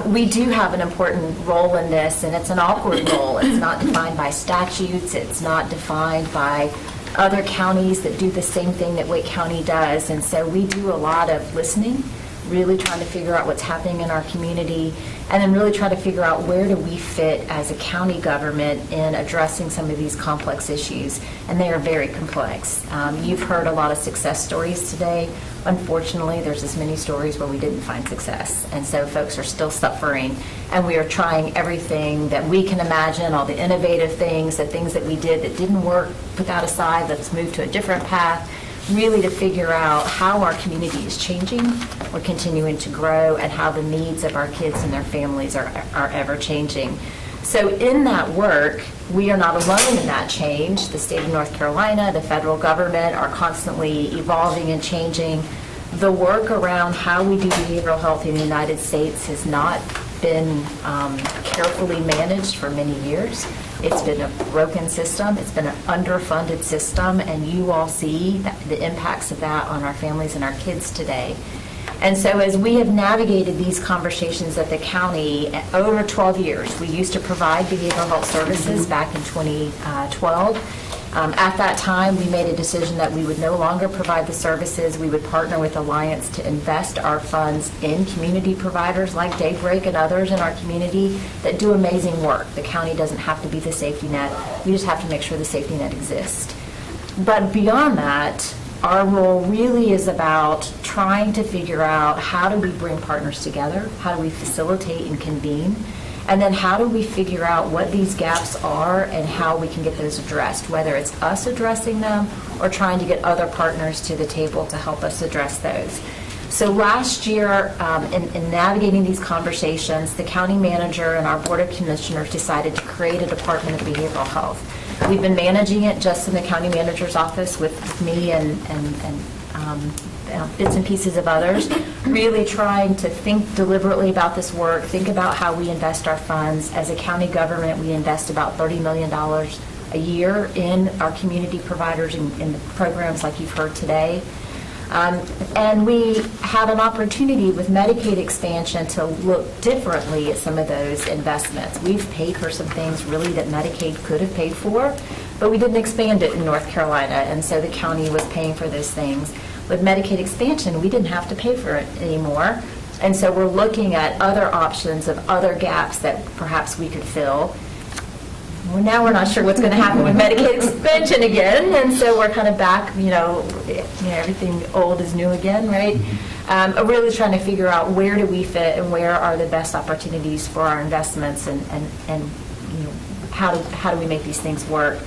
We do have an important role in this, and it's an awkward role. It's not defined by statutes. It's not defined by other counties that do the same thing that Wake County does. And so we do a lot of listening, really trying to figure out what's happening in our community, and then really try to figure out where do we fit as a county government in addressing some of these complex issues. And they are very complex. You've heard a lot of success stories today. Unfortunately, there's as many stories where we didn't find success. And so folks are still suffering, and we are trying everything that we can imagine, all the innovative things, the things that we did that didn't work, put that aside, let's move to a different path, really to figure out how our community is changing, we're continuing to grow, and how the needs of our kids and their families are ever changing. So in that work, we are not alone in that change. The state of North Carolina, the federal government are constantly evolving and changing. The work around how we do behavioral health in the United States has not been carefully managed for many years. It's been a broken system, it's been an underfunded system, and you all see the impacts of that on our families and our kids today. And so as we have navigated these conversations at the county over 12 years, we used to provide behavioral health services back in 2012. At that time, we made a decision that we would no longer provide the services. We would partner with Alliance to invest our funds in community providers like Daybreak and others in our community that do amazing work. The county doesn't have to be the safety net. We just have to make sure the safety net exists. But beyond that, our role really is about trying to figure out how do we bring partners together, how do we facilitate and convene, and then how do we figure out what these gaps are and how we can get those addressed, whether it's us addressing them or trying to get other partners to the table to help us address those. So last year, in navigating these conversations, the county manager and our board of commissioners decided to create a Department of Behavioral Health. We've been managing it just in the county manager's office with me and bits and pieces of others, really trying to think deliberately about this work, think about how we invest our funds. As a county government, we invest about $30 million a year in our community providers in the programs like you've heard today. And we have an opportunity with Medicaid expansion to look differently at some of those investments. We've paid for some things really that Medicaid could have paid for, but we didn't expand it in North Carolina, and so the county was paying for those things. With Medicaid expansion, we didn't have to pay for it anymore, and so we're looking at other options of other gaps that perhaps we could fill. Well, now we're not sure what's going to happen with Medicaid expansion again, and so we're kind of back, everything old is new again, right? Really trying to figure out where do we fit and where are the best opportunities for our investments and how do we make these things work.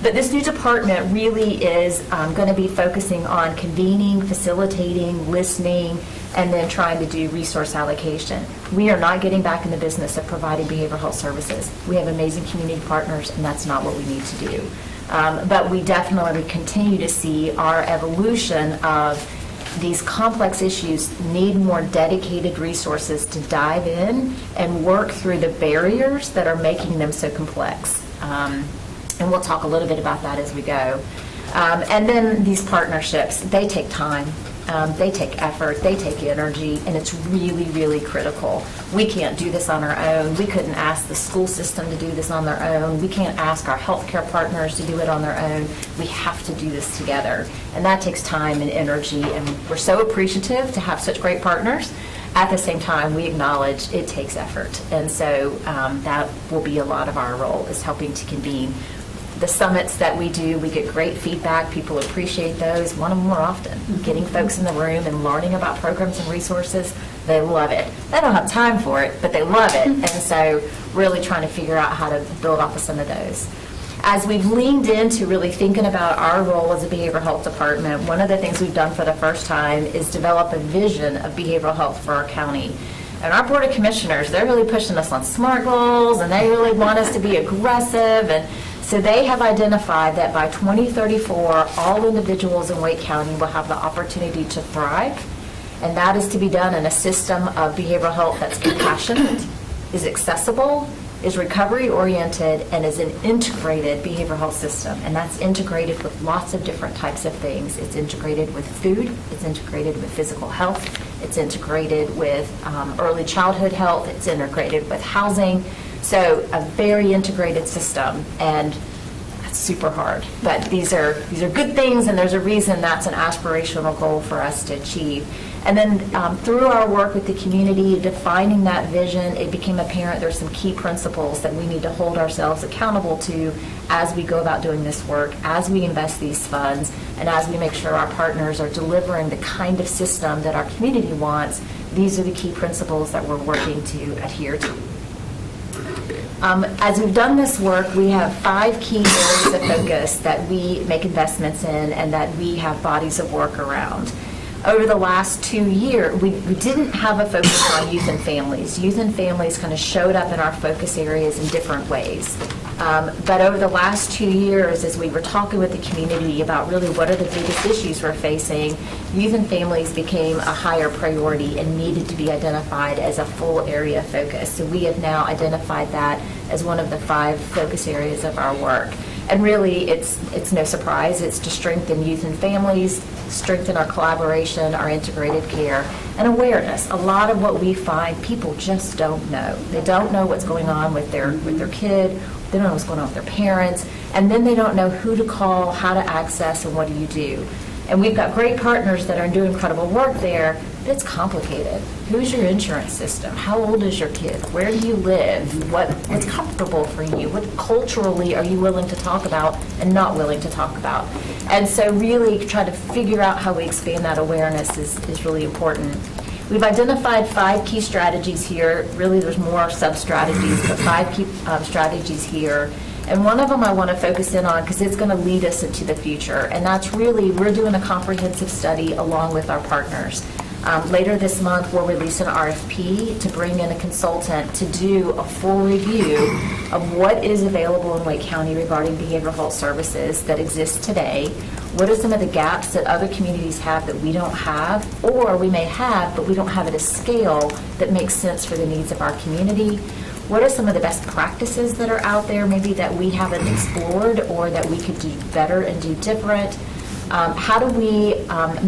But this new department really is going to be focusing on convening, facilitating, listening, and then trying to do resource allocation. We are not getting back in the business of providing behavioral health services. We have amazing community partners, and that's not what we need to do. But we definitely continue to see our evolution of these complex issues need more dedicated resources to dive in and work through the barriers that are making them so complex. And we'll talk a little bit about that as we go. And then these partnerships, they take time, they take effort, they take energy, and it's really, really critical. We can't do this on our own. We couldn't ask the school system to do this on their own. We can't ask our healthcare partners to do it on their own. We have to do this together. And that takes time and energy, and we're so appreciative to have such great partners. At the same time, we acknowledge it takes effort. And so that will be a lot of our role, is helping to convene the summits that we do. We get great feedback. People appreciate those. Want them more often. Getting folks in the room and learning about programs and resources, they love it. They don't have time for it, but they love it. And so really trying to figure out how to build off of some of those. As we've leaned into really thinking about our role as a behavioral health department, one of the things we've done for the first time is develop a vision of behavioral health for our county. And our Board of Commissioners, they're really pushing us on SMART goals, and they really want us to be aggressive. And so they have identified that by 2034, all individuals in Wake County will have the opportunity to thrive. And that is to be done in a system of behavioral health that's compassionate, is accessible, is recovery-oriented, and is an integrated behavioral health system. And that's integrated with lots of different types of things. It's integrated with food. It's integrated with physical health. It's integrated with early childhood health. It's integrated with housing. So a very integrated system, and that's super hard. But these are good things, and there's a reason that's an aspirational goal for us to achieve. And then through our work with the community, defining that vision, it became apparent there's some key principles that we need to hold ourselves accountable to as we go about doing this work, as we invest these funds, and as we make sure our partners are delivering the kind of system that our community wants. These are the key principles that we're working to adhere to. As we've done this work, we have 5 key areas of focus that we make investments in and that we have bodies of work around. Over the last 2 years, we didn't have a focus on youth and families. Youth and families kind of showed up in our focus areas in different ways. But over the last 2 years, as we were talking with the community about really what are the biggest issues we're facing, youth and families became a higher priority and needed to be identified as a full area of focus. So we have now identified that as one of the 5 focus areas of our work. And really, it's no surprise. It's to strengthen youth and families, strengthen our collaboration, our integrated care, and awareness. A lot of what we find, people just don't know. They don't know what's going on with their kid. They don't know what's going on with their parents. And then they don't know who to call, how to access, and what do you do. And we've got great partners that are doing incredible work there, but it's complicated. Who's your insurance system? How old is your kid? Where do you live? What's comfortable for you? What culturally are you willing to talk about and not willing to talk about? And so really try to figure out how we expand that awareness is really important. We've identified 5 key strategies here. Really, there's more sub-strategies, but 5 key strategies here. And one of them I want to focus in on because it's going to lead us into the future. And that's really, we're doing a comprehensive study along with our partners. Later this month, we'll release an RFP to bring in a consultant to do a full review of what is available in Wake County regarding behavioral health services that exist today. What are some of the gaps that other communities have that we don't have, or we may have, but we don't have at a scale that makes sense for the needs of our community? What are some of the best practices that are out there maybe that we haven't explored or that we could do better and do different? How do we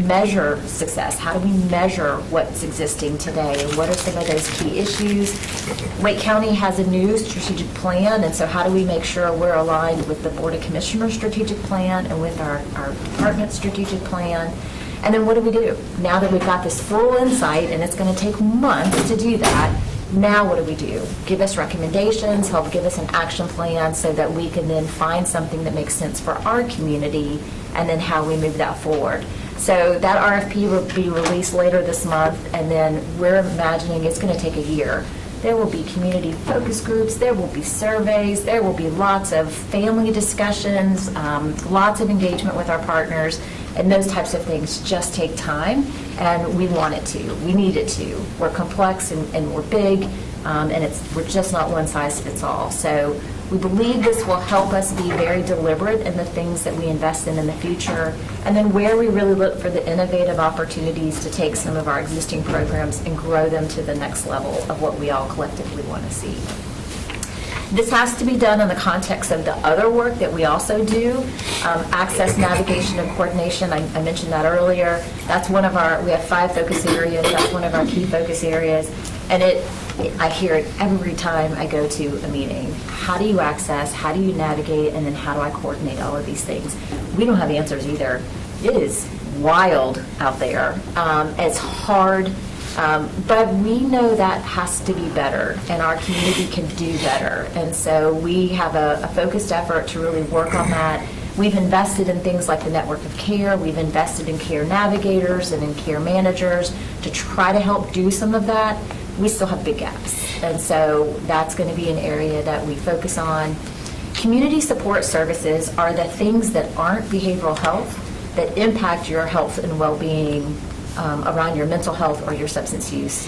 measure success? How do we measure what's existing today? And what are some of those key issues? Wake County has a new strategic plan, and so how do we make sure we're aligned with the Board of Commissioners strategic plan and with our department strategic plan? And then what do we do? Now that we've got this full insight, and it's going to take months to do that, now what do we do? Give us recommendations, help give us an action plan so that we can then find something that makes sense for our community, and then how we move that forward. So that RFP will be released later this month, and then we're imagining it's going to take a year. There will be community focus groups, there will be surveys, there will be lots of family discussions, lots of engagement with our partners, and those types of things just take time, and we want it to. We need it to. We're complex and we're big, and we're just not one size fits all. So we believe this will help us be very deliberate in the things that we invest in the future, and then where we really look for the innovative opportunities to take some of our existing programs and grow them to the next level of what we all collectively want to see. This has to be done in the context of the other work that we also do, access, navigation, and coordination. I mentioned that earlier. That's one of we have 5 focus areas. That's one of our key focus areas. And I hear it every time I go to a meeting. How do you access? How do you navigate? And then how do I coordinate all of these things? We don't have answers either. It is wild out there. It's hard. But we know that has to be better, and our community can do better. And so we have a focused effort to really work on that. We've invested in things like the network of care. We've invested in care navigators and in care managers to try to help do some of that. We still have big gaps. And so that's going to be an area that we focus on. Community support services are the things that aren't behavioral health that impact your health and well-being around your mental health or your substance use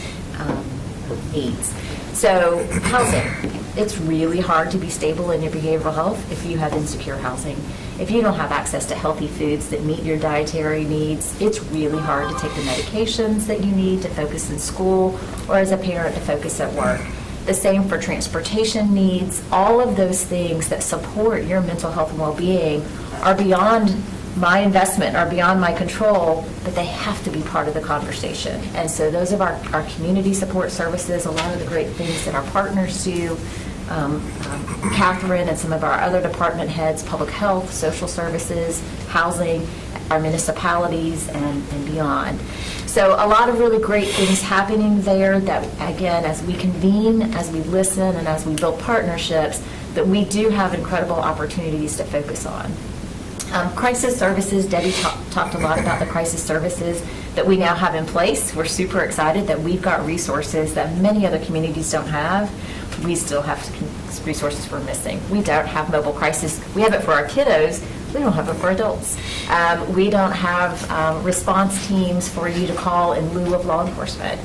needs. So housing, it's really hard to be stable in your behavioral health if you have insecure housing. If you don't have access to healthy foods that meet your dietary needs, it's really hard to take the medications that you need to focus in school or as a parent to focus at work. The same for transportation needs. All of those things that support your mental health and well-being are beyond my investment, are beyond my control, but they have to be part of the conversation. And so those are our community support services, a lot of the great things that our partners do. Catherine and some of our other department heads, public health, social services, housing, our municipalities, and beyond. So a lot of really great things happening there that, again, as we convene, as we listen, and as we build partnerships, that we do have incredible opportunities to focus on. Crisis services, Debbie talked a lot about the crisis services that we now have in place. We're super excited that we've got resources that many other communities don't have. We still have resources we're missing. We don't have mobile crisis. We have it for our kiddos. We don't have it for adults. We don't have response teams for you to call in lieu of law enforcement.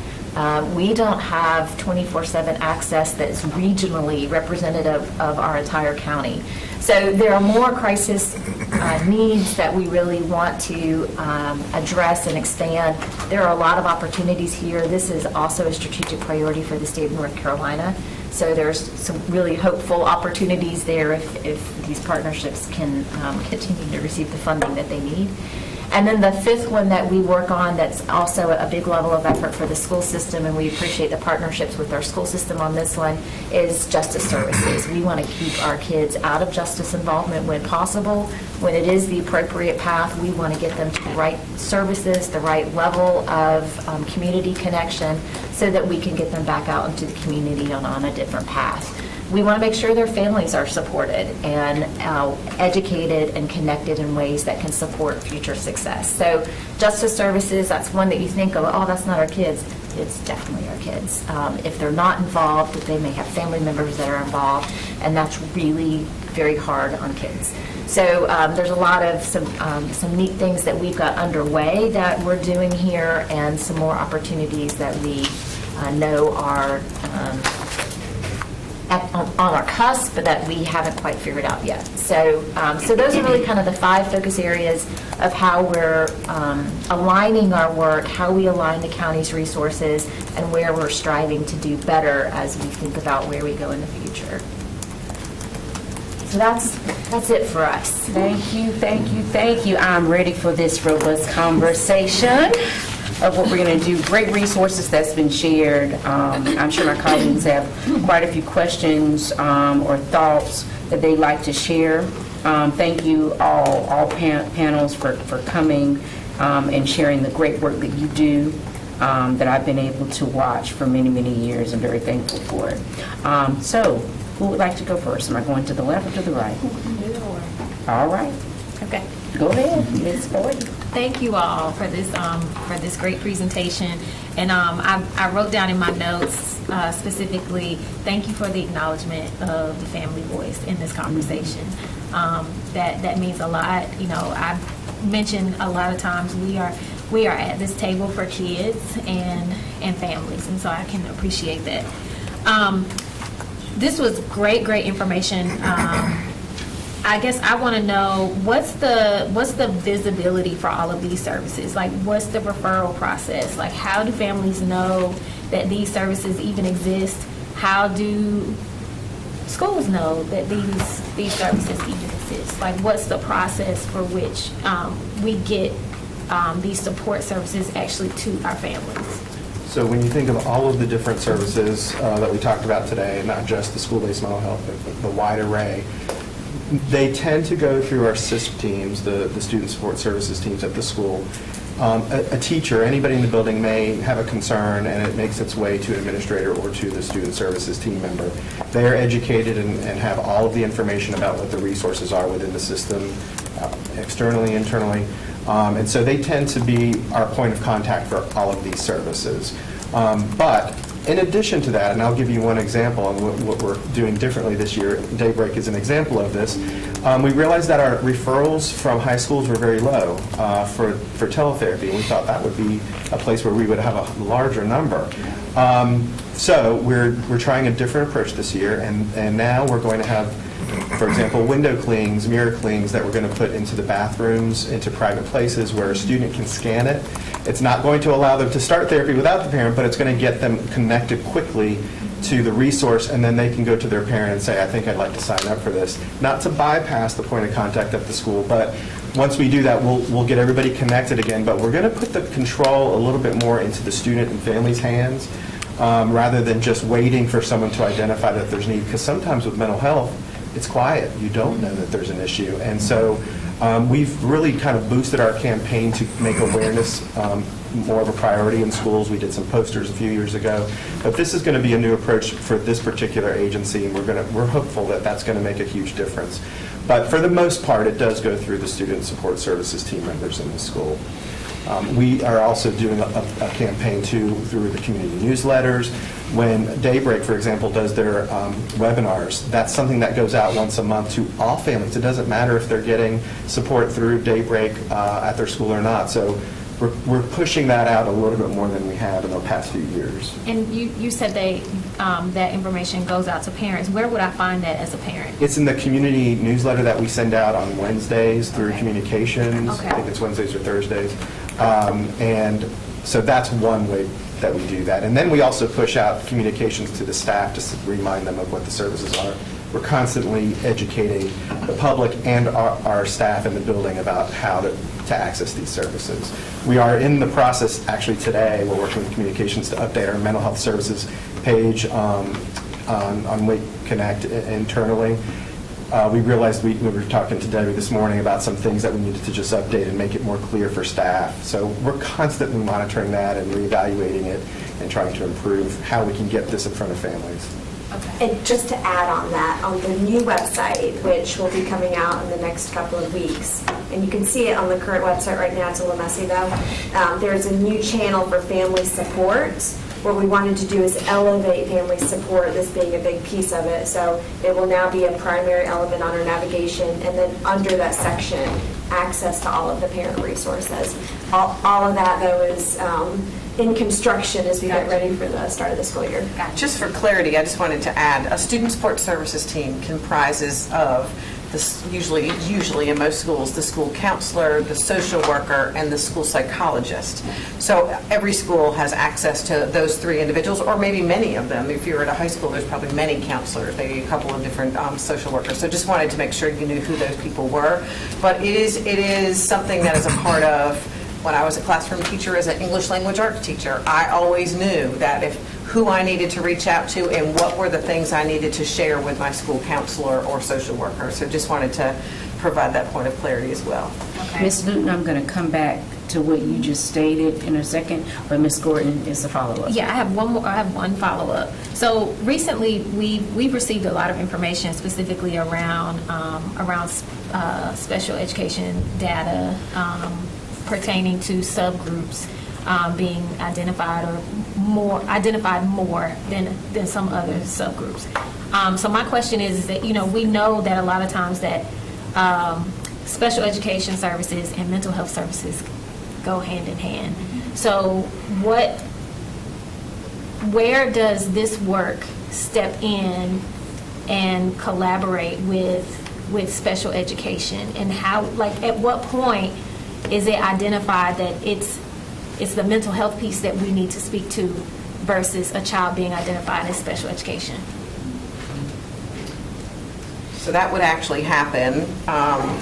We don't have 24/7 access that's regionally representative of our entire county. So there are more crisis needs that we really want to address and expand. There are a lot of opportunities here. This is also a strategic priority for the state of North Carolina. So there's some really hopeful opportunities there if these partnerships can continue to receive the funding that they need. And then the fifth one that we work on that's also a big level of effort for the school system, and we appreciate the partnerships with our school system on this one, is justice services. We want to keep our kids out of justice involvement when possible. When it is the appropriate path, we want to get them to the right services, the right level of community connection, so that we can get them back out into the community on a different path. We want to make sure their families are supported and educated and connected in ways that can support future success. So justice services, that's one that you think of, oh, that's not our kids. It's definitely our kids. If they're not involved, they may have family members that are involved, and that's really very hard on kids. So there's a lot of some neat things that we've got underway that we're doing here, and some more opportunities that we know are on our cusp, but that we haven't quite figured out yet. So those are really kind of the 5 focus areas of how we're aligning our work, how we align the county's resources, and where we're striving to do better as we think about where we go in the future. So that's it for us. Thank you, thank you, thank you. I'm ready for this robust conversation of what we're going to do. Great resources that's been shared. I'm sure my colleagues have quite a few questions or thoughts that they'd like to share. Thank you all panels for coming and sharing the great work that you do that I've been able to watch for many, many years. I'm very thankful for it. So, who would like to go first? Am I going to the left or to the right? All right. Okay. Go ahead, Ms. Boyd. Thank you all for this great presentation. And I wrote down in my notes specifically, thank you for the acknowledgement of the family voice in this conversation. That means a lot. You know, I mentioned a lot of times we are at this table for kids and families, and so I can appreciate that. This was great information. I guess I want to know what's the visibility for all of these services? Like, what's the referral process? Like, how do families know that these services even exist? How do schools know that these services even exist? Like, what's the process for which we get these support services actually to our families? So when you think of all of the different services that we talked about today, not just the school-based mental health, but the wide array, they tend to go through our SISP teams, the student support services teams at the school. A teacher, anybody in the building may have a concern, and it makes its way to an administrator or to the student services team member. They are educated and have all of the information about what the resources are within the system, externally, internally. And so they tend to be our point of contact for all of these services. But in addition to that, and I'll give you one example of what we're doing differently this year, Daybreak is an example of this, we realized that our referrals from high schools were very low for teletherapy. We thought that would be a place where we would have a larger number. So we're trying a different approach this year, and now we're going to have, for example, window clings, mirror clings that we're going to put into the bathrooms, into private places where a student can scan it. It's not going to allow them to start therapy without the parent, but it's going to get them connected quickly to the resource, and then they can go to their parent and say, I think I'd like to sign up for this. Not to bypass the point of contact at the school, but once we do that, we'll get everybody connected again, but we're going to put the control a little bit more into the student and family's hands rather than just waiting for someone to identify that there's need, because sometimes with mental health, it's quiet. You don't know that there's an issue. And so we've really kind of boosted our campaign to make awareness more of a priority in schools. We did some posters a few years ago. But this is going to be a new approach for this particular agency, and we're hopeful that that's going to make a huge difference. But for the most part, it does go through the student support services team members in the school. We are also doing a campaign through the community newsletters. When Daybreak, for example, does their webinars, that's something that goes out once a month to all families. It doesn't matter if they're getting support through Daybreak at their school or not. So we're pushing that out a little bit more than we have in the past few years. And you said that information goes out to parents. Where would I find that as a parent? It's in the community newsletter that we send out on Wednesdays through communications. Okay. I think it's Wednesdays or Thursdays. And so that's one way that we do that. And then we also push out communications to the staff to remind them of what the services are. We're constantly educating the public and our staff in the building about how to access these services. We are in the process, actually today, we're working with communications to update our mental health services page on Wake Connect internally. We realized we were talking to Debbie this morning about some things that we needed to just update and make it more clear for staff. So we're constantly monitoring that and reevaluating it and trying to improve how we can get this in front of families. And just to add on that, on the new website, which will be coming out in the next couple of weeks, and you can see it on the current website right now, it's a little messy though, there's a new channel for family support. What we wanted to do is elevate family support, this being a big piece of it. So it will now be a primary element on our navigation, and then under that section, access to all of the parent resources. All of that, though, is in construction as we get ready for the start of the school year. Just for clarity, I just wanted to add, a student support services team comprises of usually in most schools, the school counselor, the social worker, and the school psychologist. So every school has access to those three individuals, or maybe many of them. If you're at a high school, there's probably many counselors, maybe a couple of different social workers. So just wanted to make sure you knew who those people were. But it is something that is a part of, when I was a classroom teacher as an English language arts teacher, I always knew that who I needed to reach out to and what were the things I needed to share with my school counselor or social worker. So just wanted to provide that point of clarity as well. Ms. Newton, I'm going to come back to what you just stated in a second, but Ms. Gordon is the follow-up. Yeah, I have one more. I have one follow-up. So recently, we've received a lot of information specifically around special education data pertaining to subgroups being identified more than some other subgroups. So my question is that, we know that a lot of times that special education services and mental health services go hand in hand. So where does this work step in and collaborate with special education, and how, at what point is it identified that it's the mental health piece that we need to speak to versus a child being identified as special education? So that would actually happen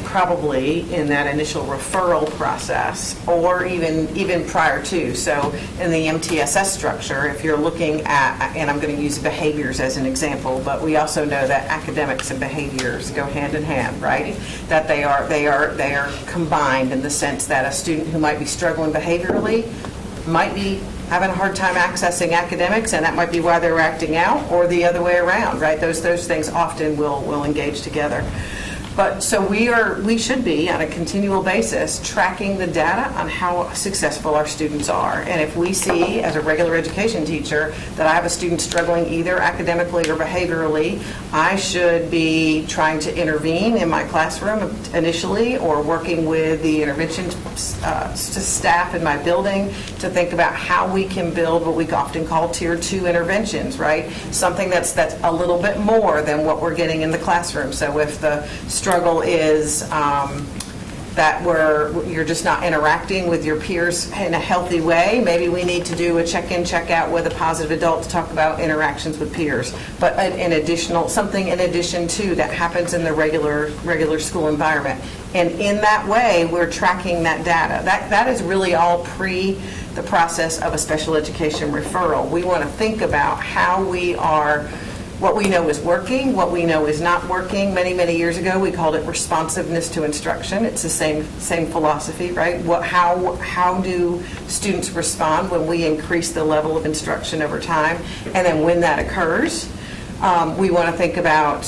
probably in that initial referral process, or even prior to. So in the MTSS structure, if you're looking at, and I'm going to use behaviors as an example, but we also know that academics and behaviors go hand in hand, right? That they are combined in the sense that a student who might be struggling behaviorally might be having a hard time accessing academics, and that might be why they're acting out, or the other way around, right? Those things often will engage together. But so we should be on a continual basis tracking the data on how successful our students are. And if we see as a regular education teacher that I have a student struggling either academically or behaviorally, I should be trying to intervene in my classroom initially, or working with the intervention staff in my building to think about how we can build what we often call tier 2 interventions, right? Something that's a little bit more than what we're getting in the classroom. So if the struggle is that you're just not interacting with your peers in a healthy way, maybe we need to do a check-in, check-out with a positive adult to talk about interactions with peers. But something in addition to that happens in the regular school environment. And in that way, we're tracking that data. That is really all the process of a special education referral. We want to think about how what we know is working, what we know is not working. Many years ago, we called it responsiveness to instruction. It's the same philosophy, right? How do students respond when we increase the level of instruction over time? And then when that occurs, we want to think about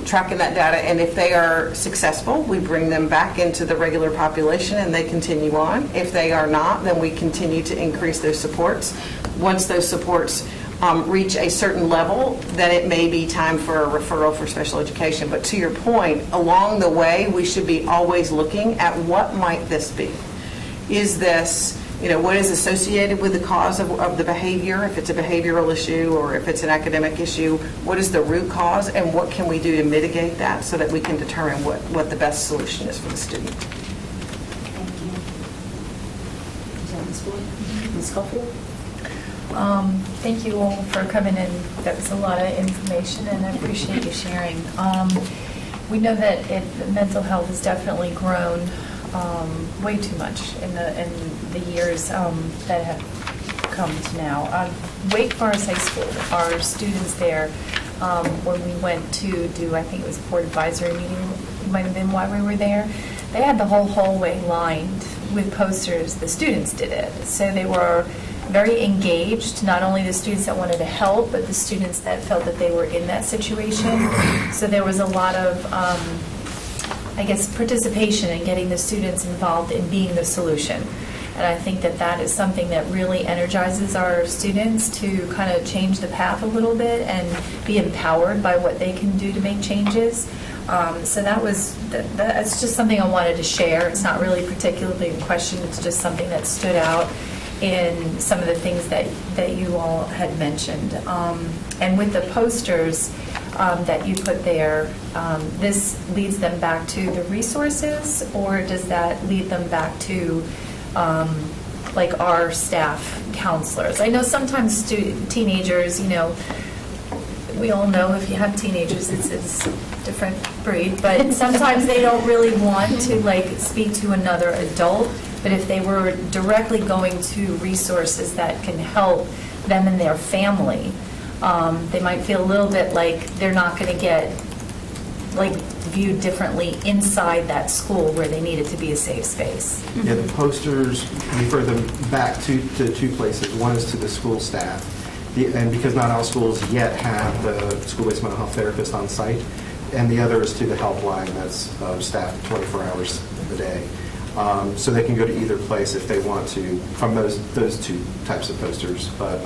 tracking that data, and if they are successful, we bring them back into the regular population and they continue on. If they are not, then we continue to increase those supports. Once those supports reach a certain level, then it may be time for a referral for special education. But to your point, along the way, we should be always looking at what might this be. is this, what is associated with the cause of the behavior, if it's a behavioral issue or if it's an academic issue, what is the root cause and what can we do to mitigate that so that we can determine what the best solution is for the student. Ms. Schofield? Thank you all for coming in. That was a lot of information, and I appreciate you sharing. We know that mental health has definitely grown way too much in the years that have come to now. Wake Forest High School, our students there, when we went to do, I think it was a board advisory meeting, it might have been why we were there, they had the whole hallway lined with posters. The students did it. So they were very engaged, not only the students that wanted to help, but the students that felt that they were in that situation. So there was a lot of, I guess, participation in getting the students involved in being the solution. And I think that that is something that really energizes our students to kind of change the path a little bit and be empowered by what they can do to make changes. So that's just something I wanted to share. It's not really particularly a question, it's just something that stood out in some of the things that you all had mentioned. And with the posters that you put there, this leads them back to the resources, or does that lead them back to like our staff counselors? I know sometimes teenagers, we all know if you have teenagers, it's a different breed, but sometimes they don't really want to speak to another adult. But if they were directly going to resources that can help them and their family, they might feel a little bit like they're not going to get viewed differently inside that school where they need it to be a safe space. Yeah, the posters refer them back to two places. One is to the school staff, and because not all schools yet have the school-based mental health therapist on site, and the other is to the helpline that's staffed 24 hours a day. So they can go to either place if they want to from those two types of posters. But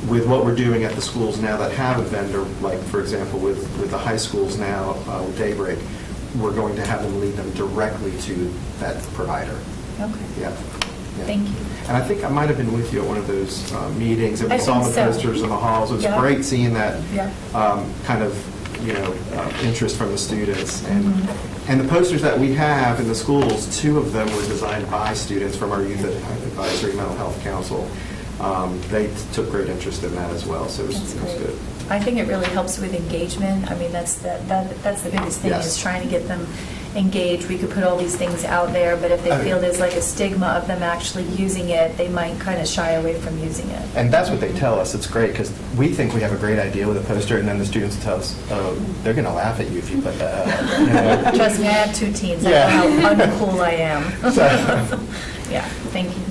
with what we're doing at the schools now that have a vendor, like for example with the high schools now with Daybreak, we're going to have them lead them directly to that provider. Okay. Yeah. Thank you. And I think I might have been with you at one of those meetings, and we I saw the think so. posters in the halls. It was Yeah. great seeing that Yeah. kind of interest from the students. And the posters that we have in the schools, 2 of them were designed by students from our Youth Advisory Mental Health Council. They took great interest in that as well, so it was good. I think it really helps with engagement. I mean, that's the biggest thing, Yes. is trying to get them engaged. We could put all these things out there, but if they feel there's a stigma of them actually using it, they might kind of shy away from using it. And that's what they tell us. It's great because we think we have a great idea with a poster, and then the students tell us, oh, they're going to laugh at you if you put that up. Trust me, I have 2 teens. I Yeah. know how uncool I am. So- Yeah, thank you.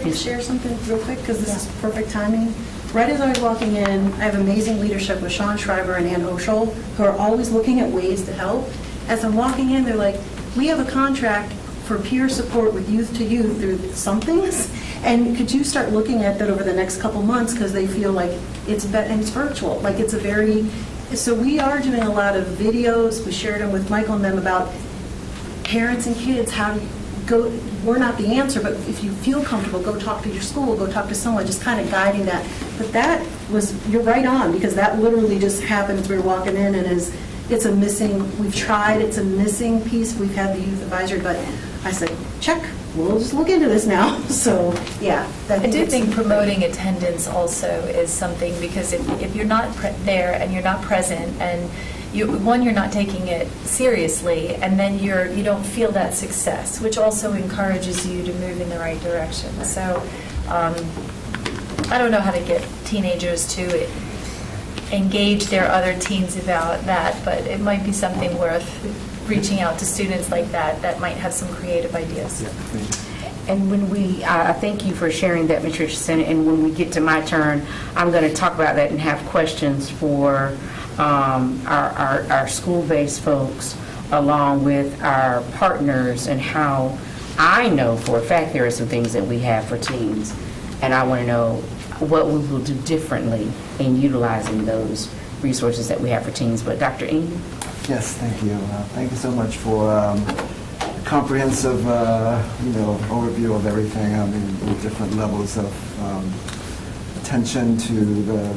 Can I share something real quick, because this is perfect timing? Right as I was walking in, I have amazing leadership with Sean Schreiber and Ann Oshel, who are always looking at ways to help. As I'm walking in, they're like, we have a contract for peer support with Youth to Youth through some things, and could you start looking at that over the next couple months, because they feel like it's virtual, it's a very, so we are doing a lot of videos. We shared them with Michael and them about parents and kids, how to go, we're not the answer, but if you feel comfortable, go talk to your school, go talk to someone, just kind of guiding that. But that was, you're right on, because that literally just happened as we were walking in, and it's a missing, we've tried, it's a missing piece. We've had the youth advisory, but I said, check, we'll just look into this now. So, yeah. I do think promoting attendance also is something, because if you're not there and you're not present, and you're not taking it seriously, and then you don't feel that success, which also encourages you to move in the right direction. So I don't know how to get teenagers to engage their other teens about that, but it might be something worth reaching out to students like that might have some creative ideas. And when I thank you for sharing that, Ms. Richardson, and when we get to my turn, I'm going to talk about that and have questions for our school-based folks, along with our partners, and how I know for a fact there are some things that we have for teens, and I want to know what we will do differently in utilizing those resources that we have for teens. But Dr. Ng? Yes, thank you. Thank you so much for comprehensive, overview of everything. I mean, with different levels of attention to the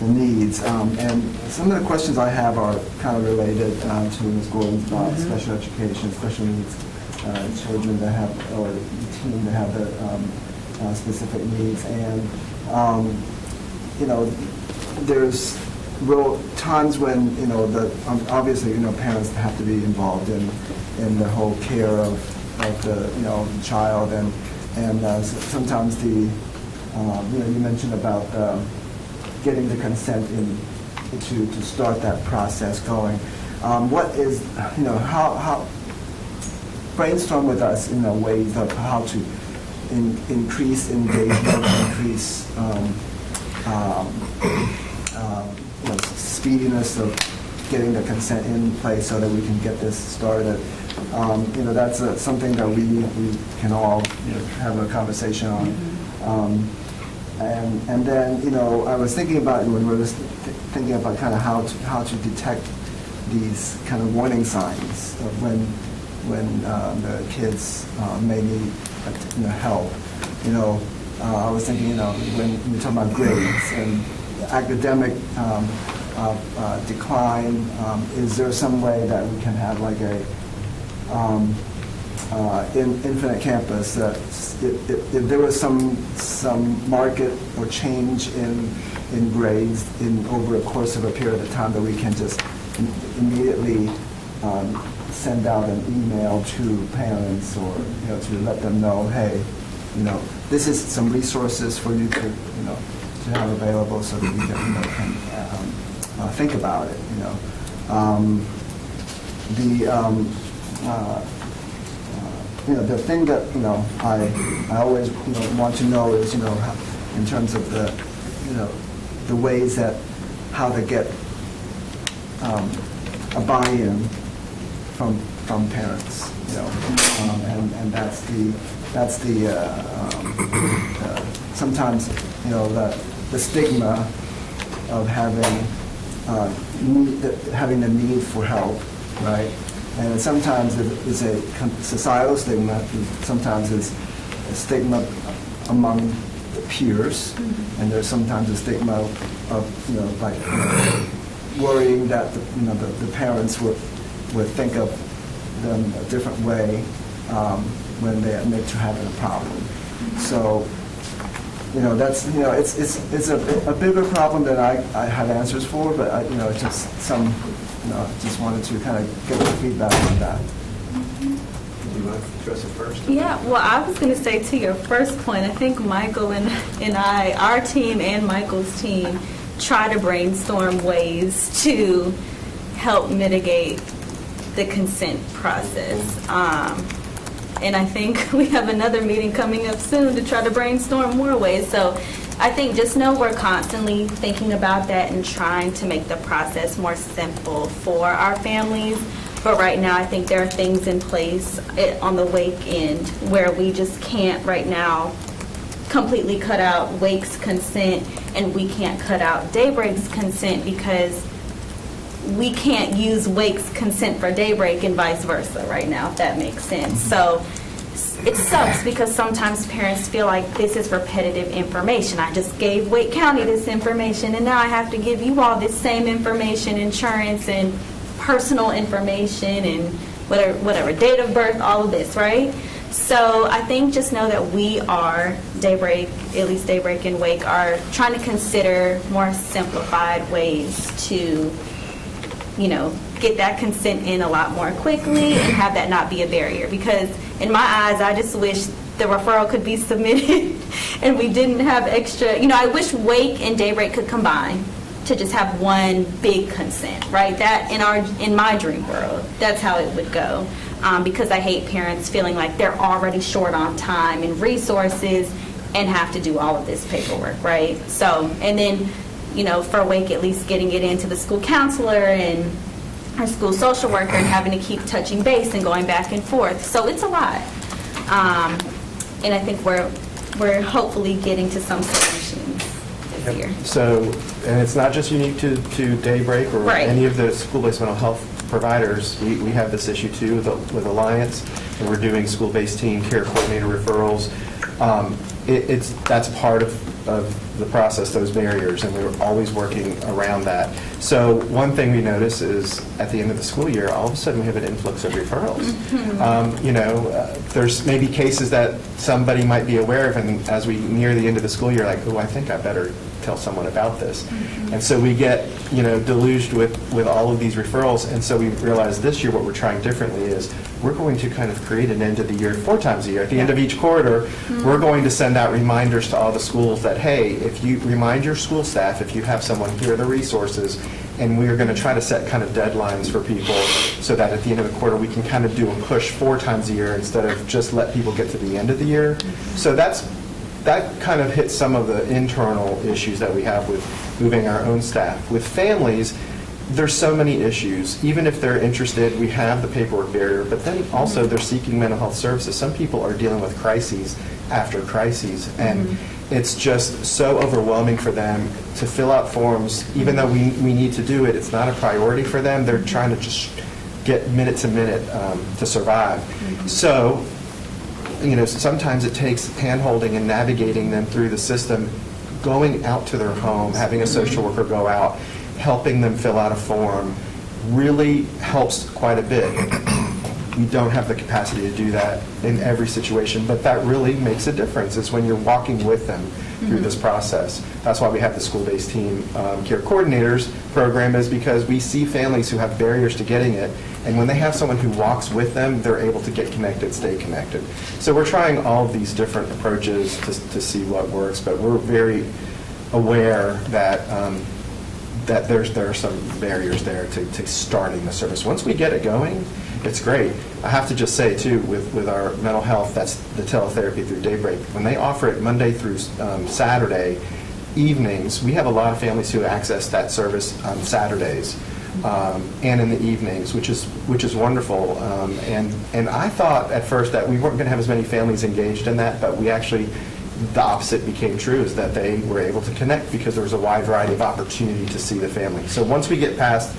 needs. And some of the questions I have are kind of related to Ms. Gordon's about special education, special needs children that have, or teen that have the specific needs. And, there's times when, obviously, parents have to be involved in the whole care of the, child. And sometimes you mentioned about getting the consent to start that process going. What is, how brainstorm with us in a way of how to increase engagement, increase speediness of getting the consent in place so that we can get this started. That's something that we can all have a conversation on. And then, I was thinking about, when we were thinking about kind of how to detect these kind of warning signs of when the kids may need help. I was thinking, when we're talking about grades and academic decline, is there some way that we can have like a Infinite Campus, if there was some market or change in grades over a course of a period of time, that we can just immediately send out an email to parents, or to let them know, hey, this is some resources for you to have available, so that we can think about it. The thing that I always want to know is in terms of the ways that how to get a buy-in from parents, and that's the sometimes the stigma of having the need for help, right? And sometimes it's a societal stigma, sometimes it's a stigma among the peers, and there's sometimes a stigma of worrying that the parents would think of them a different way when they admit to having a problem. So that's it's a bigger problem than I have answers for, but it's just some. Just wanted to kind of get the feedback on that. Do you want to address it first? Yeah, well, I was going to say, to your first point, I think Michael and I, our team and Michael's team, try to brainstorm ways to help mitigate the consent process. And I think we have another meeting coming up soon to try to brainstorm more ways. So I think just know we're constantly thinking about that and trying to make the process more simple for our families. But right now, I think there are things in place on the Wake end where we just can't right now completely cut out Wake's consent, and we can't cut out Daybreak's consent because we can't use Wake's consent for Daybreak and vice versa right now, if that makes sense. So it sucks because sometimes parents feel like this is repetitive information. I just gave Wake County this information, and now I have to give you all this same information, insurance and personal information and whatever, date of birth, all of this, right? So I think just know that we are, Daybreak, at least Daybreak and Wake, are trying to consider more simplified ways to get that consent in a lot more quickly and have that not be a barrier. Because in my eyes, I just wish the referral could be submitted and we didn't have extra, I wish Wake and Daybreak could combine to just have one big consent, right? That in my dream world, that's how it would go. Because I hate parents feeling like they're already short on time and resources and have to do all of this paperwork, right? So, and then, for Wake, at least getting it into the school counselor and our school social worker and having to keep touching base and going back and forth. So it's a lot. And I think we're hopefully getting to some solutions this year. So, and it's not just unique to Daybreak or Right. any of the school-based mental health providers, we have this issue too with Alliance, and we're doing school-based team care coordinator referrals. That's part of the process, those barriers, and we're always working around that. So one thing we notice is at the end of the school year, all of a sudden we have an influx of referrals. There's maybe cases that somebody might be aware of, and as we near the end of the school year, like, oh, I think I better tell someone about this. And so we get, deluged with all of these referrals, and so we realize this year what we're trying differently is we're going to kind of create an end of the year 4 times a year. At the end of each quarter, we're going to send out reminders to all the schools that, hey, if you remind your school staff, if you have someone, here are the resources, and we're going to try to set kind of deadlines for people so that at the end of the quarter we can kind of do a push 4 times a year instead of just let people get to the end of the year. So that kind of hits some of the internal issues that we have with moving our own staff. With families, there's so many issues. Even if they're interested, we have the paperwork barrier, but then also they're seeking mental health services. Some people are dealing with crises after crises, and it's just so overwhelming for them to fill out forms. Even though we need to do it, it's not a priority for them. They're trying to just get minute to minute to survive. So, sometimes it takes hand-holding and navigating them through the system, going out to their home, having a social worker go out, helping them fill out a form, really helps quite a bit. We don't have the capacity to do that in every situation, but that really makes a difference. It's when you're walking with them through this process. That's why we have the school-based team care coordinators program, is because we see families who have barriers to getting it, and when they have someone who walks with them, they're able to get connected, stay connected. So we're trying all of these different approaches to see what works, but we're very aware that that there are some barriers there to starting the service. Once we get it going, it's great. I have to just say, too, with our mental health, that's the teletherapy through Daybreak. When they offer it Monday through Saturday evenings, we have a lot of families who access that service on Saturdays and in the evenings, which is wonderful. And I thought at first that we weren't going to have as many families engaged in that, but we actually, the opposite became true, is that they were able to connect because there was a wide variety of opportunity to see the family. So once we get past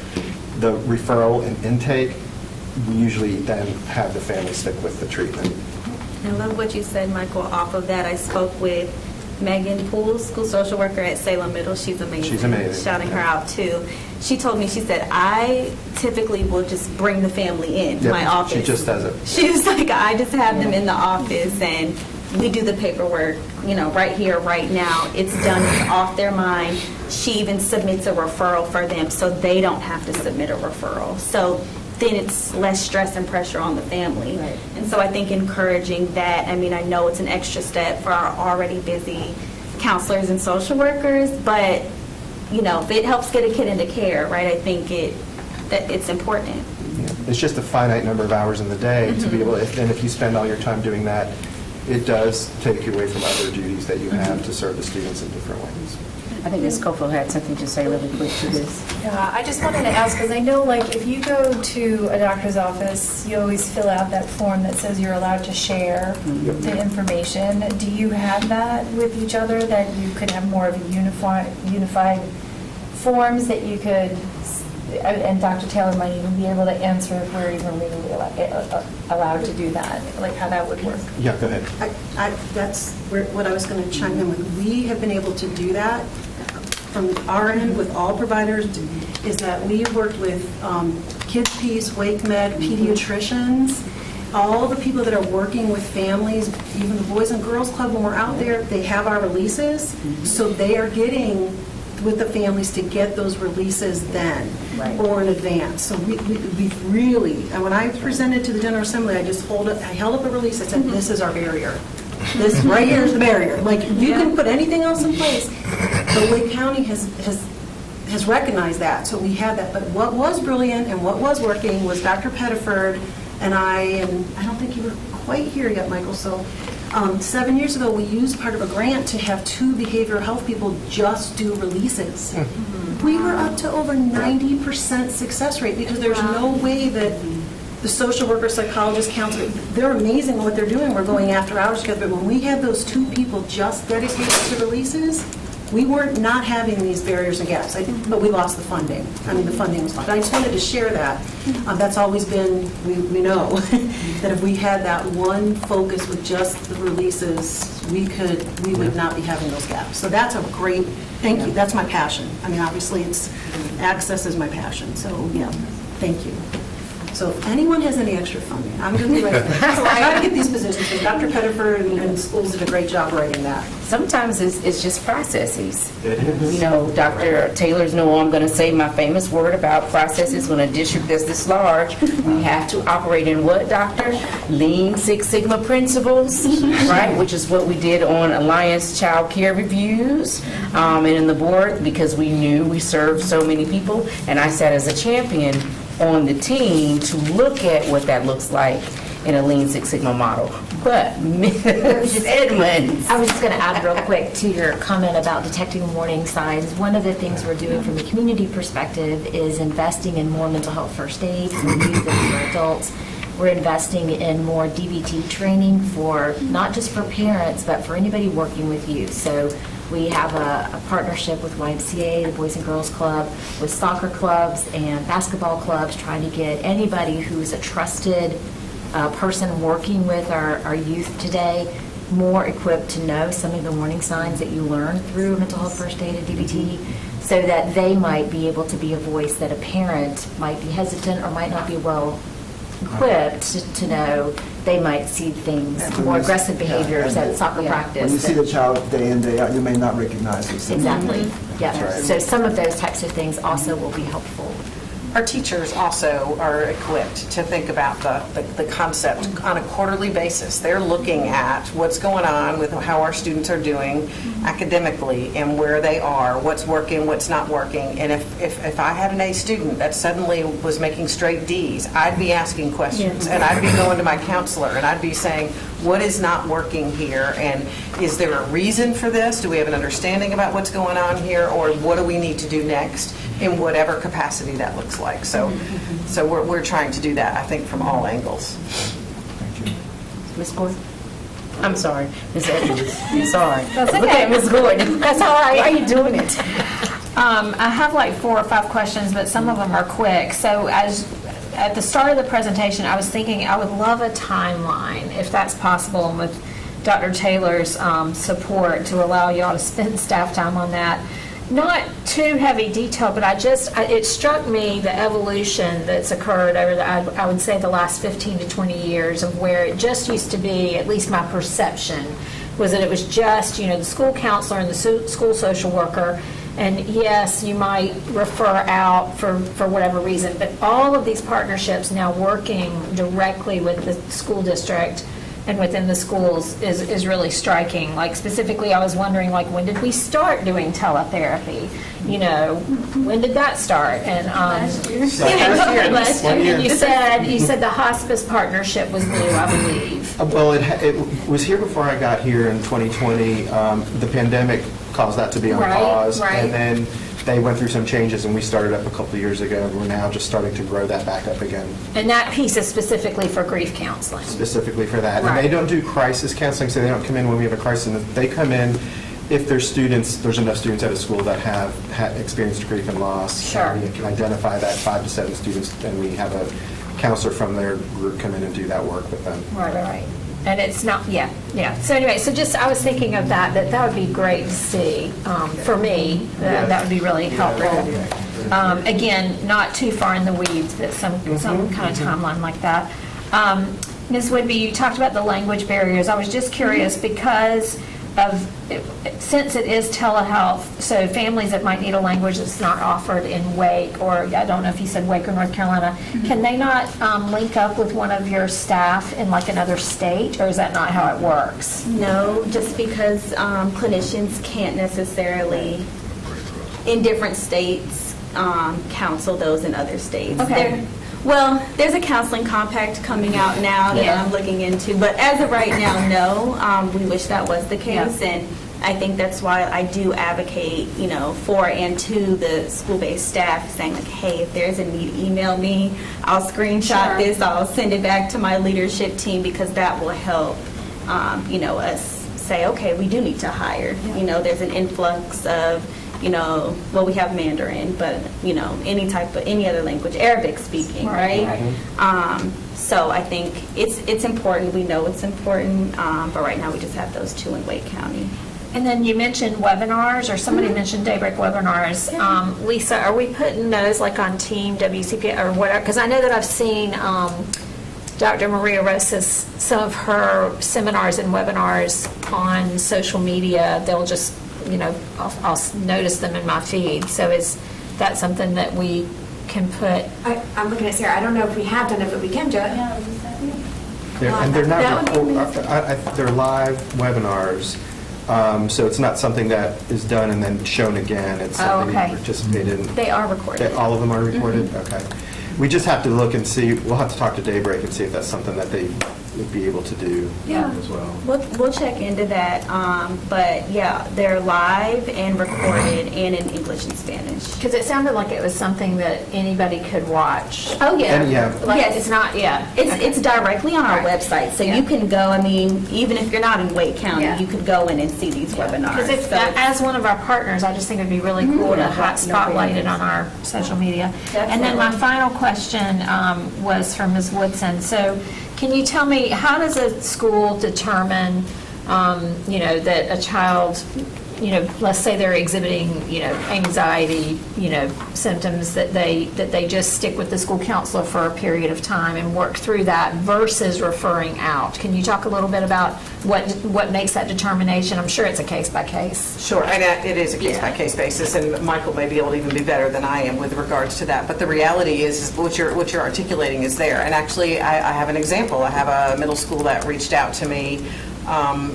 the referral and intake, we usually then have the family stick with the treatment. I love what you said, Michael. Off of that, I spoke with Megan Poole, school social worker at Salem Middle. She's amazing. She's amazing. Shouting her out, too. She told me, she said, I typically will just bring the family in to my office. She just does it. She was like, I just have them in the office, and we do the paperwork, right here, right now. It's done, it's off their mind. She even submits a referral for them so they don't have to submit a referral. So then it's less stress and pressure on the family. Right. And so I think encouraging that, I know it's an extra step for our already busy counselors and social workers, but, if it helps get a kid into care, right, I think it's important. Yeah. It's just a finite number of hours in the day to be able to, and if you spend all your time doing that, it does take you away from other duties that you have to serve the students in different ways. I think Ms. Cofield had something to say really quick to this. Yeah, I just wanted to ask, because I know, if you go to a doctor's office, you always fill out that form that says you're allowed to share the information. Do you have that with each other, that you could have more of a unified forms that you could, and Dr. Taylor might even be able to answer if we're even legally allowed to do that, how that would work? Yeah, go ahead. That's what I was going to chime in with. We have been able to do that from our end with all providers, is that we've worked with Kids Peace, Wake Med, pediatricians, all the people that are working with families, even the Boys and Girls Club, when we're out there, they have our releases, so they are getting with the families to get those releases then, or in advance. So we've really, and when I presented to the General Assembly, I held up a release, I said, this is our barrier. This right here is the barrier. You can put anything else in place, but Wake County has recognized that, so we had that. But what was brilliant and what was working was Dr. Pettiford and I don't think you were quite here yet, Michael, so 7 years ago, we used part of a grant to have 2 behavioral health people just do releases. We were up to over 90% success rate, because there's no way that the social worker, psychologist, counselor, they're amazing at what they're doing. We're going after hours together. But when we had those 2 people just dedicated to releases, we weren't not having these barriers and gaps, but we lost the funding. I mean, the funding was lost. I just wanted to share that. That's always been, we know, that if we had that one focus with just the releases, we would not be having those gaps. So that's a great, thank you, that's my passion. I mean, obviously, access is my passion, so yeah, thank you. So if anyone has any extra funding, I'm going to be ready. So I got to get these positions, because Dr. Pettiford and schools did a great job writing that. Sometimes it's just processes. You know, Dr. Taylor's know I'm going to say my famous word about processes. When a district that's this large, we have to operate in what, Doctor? Lean Six Sigma principles, right? Which is what we did on Alliance Child Care Reviews and in the board, because we knew we served so many people. And I sat as a champion on the team to look at what that looks like in a Lean Six Sigma model. But Ms. Edmonds. I was just going to add real quick to your comment about detecting warning signs. One of the things we're doing from the community perspective is investing in more mental health first aid for youth and for adults. We're investing in more DBT training for, not just for parents, but for anybody working with youth. So we have a partnership with YMCA, the Boys and Girls Club, with soccer clubs and basketball clubs, trying to get anybody who's a trusted person working with our youth today more equipped to know some of the warning signs that you learn through mental health first aid and DBT, so that they might be able to be a voice that a parent might be hesitant or might not be well equipped to know. They might see things, more aggressive behaviors at soccer practice. When you see the child day in, day out, you may not recognize it. Exactly, yeah. That's right. So some of those types of things also will be helpful. Our teachers also are equipped to think about the concept on a quarterly basis. They're looking at what's going on with how our students are doing academically and where they are, what's working, what's not working. And if I had an A student that suddenly was making straight Ds, I'd be asking questions, and I'd be going to my counselor, and I'd be saying, what is not working here, and is there a reason for this? Do we have an understanding about what's going on here, or what do we need to do next in whatever capacity that looks like? So we're trying to do that, I think, from all angles. Thank you. Ms. Gordon? I'm sorry, Ms. Edmonds. I'm sorry. That's Look okay. at Ms. Gordon. That's all right. Why are you doing it? I have like 4 or 5 questions, but some of them are quick. So at the start of the presentation, I was thinking I would love a timeline, if that's possible, and with Dr. Taylor's support to allow y'all to spend staff time on that. Not too heavy detail, but it struck me the evolution that's occurred over I would say the last 15 to 20 years, of where it just used to be, at least my perception, was that it was just, the school counselor and the school social worker. And yes, you might refer out for whatever reason, but all of these partnerships now working directly with the school district and within the schools is really striking. Like specifically, I was wondering, like, when did we start doing teletherapy? When did that start? And Last year. you said the hospice partnership was new, I believe. Well, it was here before I got here in 2020. The pandemic caused that to be on pause. Right. And then they went through some changes, and we started up a couple of years ago. We're now just starting to grow that back up again, And that piece is specifically for grief counseling. specifically for that. Right. And they don't do crisis counseling, so they don't come in when we have a crisis. They come in if there's enough students at a school that have experienced grief and loss. Sure. And we can identify that 5 to 7 students, and we have a counselor from their group come in and do that work with them. Right. And it's not, yeah. So anyway, I was thinking of that would be great to see for me. That would be really helpful. Again, not too far in the weeds, but some kind of timeline like that. Ms. Whitby, you talked about the language barriers. I was just curious because since it is telehealth, so families that might need a language that's not offered in Wake, or I don't know if you said Wake or North Carolina, can they not link up with one of your staff in like another state, or is that not how it works? No, just because clinicians can't necessarily, in different states, counsel those in other states. Okay. There's a counseling compact coming out now that Yeah. I'm looking into, but as of right now, no. We wish that was the case, Yeah. and I think that's why I do advocate, for and to the school-based staff, saying like, hey, if there's a need, email me. I'll screenshot Sure. this. I'll send it back to my leadership team, because that will help, us say, okay, we do need to hire. You know, there's an influx of, you know, well, we have Mandarin, but, you know, any other language, Arabic speaking, right? So I think it's important, we know it's important, but right now we just have those two in Wake County. And then you mentioned webinars, or somebody mentioned Daybreak webinars. Lisa, are we putting those like on Team WCP or whatever? Because I know that I've seen Dr. Maria Rosas, some of her seminars and webinars on social media. They'll just, you know, I'll notice them in my feed. So is that something that we can put? I'm looking at Sarah. I don't know if we have done it, but we can do it. And they're That not, would be they're live webinars, so it's not something that is done and then shown again. It's something okay. you participate in. They are recorded. All of them are recorded? Okay. We just have to look and see, we'll have to talk to Daybreak and see if that's something that they would be able to do as well. We'll check into that, but yeah, they're live and recorded and in English and Spanish. Because it sounded like it was something that anybody could watch. Oh, yeah. And, yeah. Like, Yes. it's not, yeah. It's directly on our website, so you can go, I mean, even if you're not in Wake County, Yeah. you could go in and see these webinars. Because if, So it's- as one of our partners, I just think it'd be really cool to spotlight it on our social media. And then my final question was from Ms. Woodson. So can you tell me, how does a school determine, you know, that a child, you know, let's say they're exhibiting, you know, anxiety, you know, symptoms, that they just stick with the school counselor for a period of time and work through that versus referring out? Can you talk a little bit about what makes that determination? I'm sure it's a case by case. Sure, and it is a case-by-case basis, and Michael may be able to even be better than I am with regards to that. But the reality is what you're articulating is there. And actually, I have an example. I have a middle school that reached out to me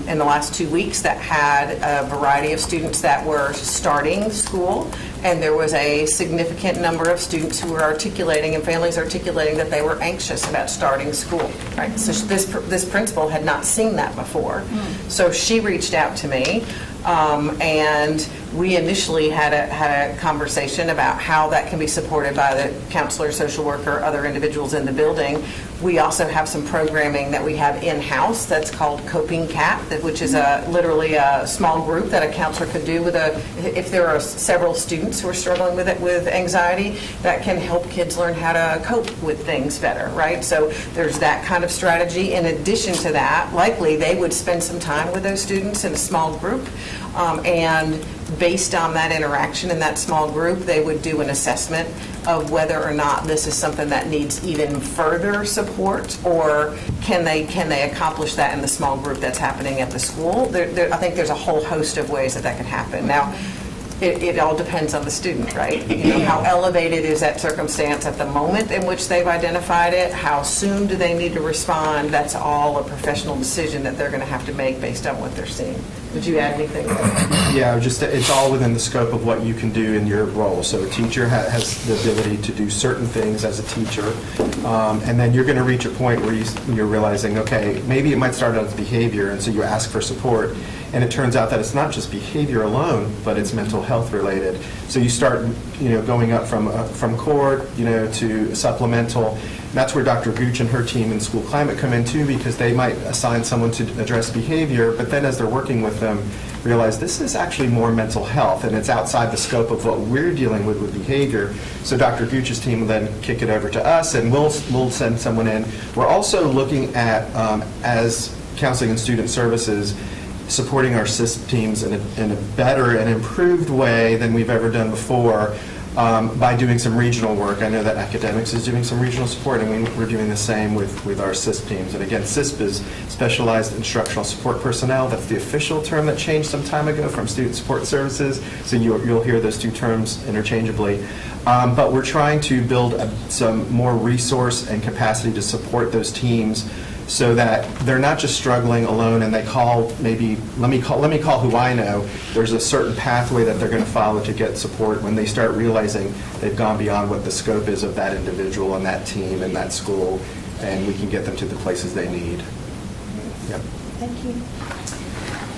in the last 2 weeks that had a variety of students that were starting school, and there was a significant number of students who were articulating and families articulating that they were anxious about starting school. Right. So this principal had not seen that before. So she reached out to me, and we initially had a conversation about how that can be supported by the counselor, social worker, other individuals in the building. We also have some programming that we have in-house that's called Coping CAT, which is literally a small group that a counselor could do if there are several students who are struggling with anxiety, that can help kids learn how to cope with things better, right? So there's that kind of strategy. In addition to that, likely they would spend some time with those students in a small group, and based on that interaction in that small group, they would do an assessment of whether or not this is something that needs even further support, or can they accomplish that in the small group that's happening at the school. I think there's a whole host of ways that can happen. Now, it all depends on the student, right? You know, how elevated is that circumstance at the moment in which they've identified it? How soon do they need to respond? That's all a professional decision that they're going to have to make based on what they're seeing. Would you add anything? Yeah, it's all within the scope of what you can do in your role. So a teacher has the ability to do certain things as a teacher, and then you're going to reach a point where you're realizing, okay, maybe it might start out as behavior, and so you ask for support, and it turns out that it's not just behavior alone, but it's mental health related. So you start, you know, going up from core, you know, to supplemental. That's where Dr. Gooch and her team in School Climate come in too, because they might assign someone to address behavior, but then as they're working with them, realize this is actually more mental health, and it's outside the scope of what we're dealing with behavior. So Dr. Gooch's team will then kick it over to us, and we'll send someone in. We're also looking at, as Counseling and Student Services, supporting our CISP teams in a better and improved way than we've ever done before, by doing some regional work. I know that academics is doing some regional support, and we're doing the same with our CISP teams. And again, CISP is Specialized Instructional Support Personnel. That's the official term that changed some time ago from Student Support Services, so you'll hear those two terms interchangeably. But we're trying to build some more resource and capacity to support those teams, so that they're not just struggling alone and they call, maybe, let me call who I know. There's a certain pathway that they're going to follow to get support when they start realizing they've gone beyond what the scope is of that individual and that team and that school, and we can get them to the places they need. Yep.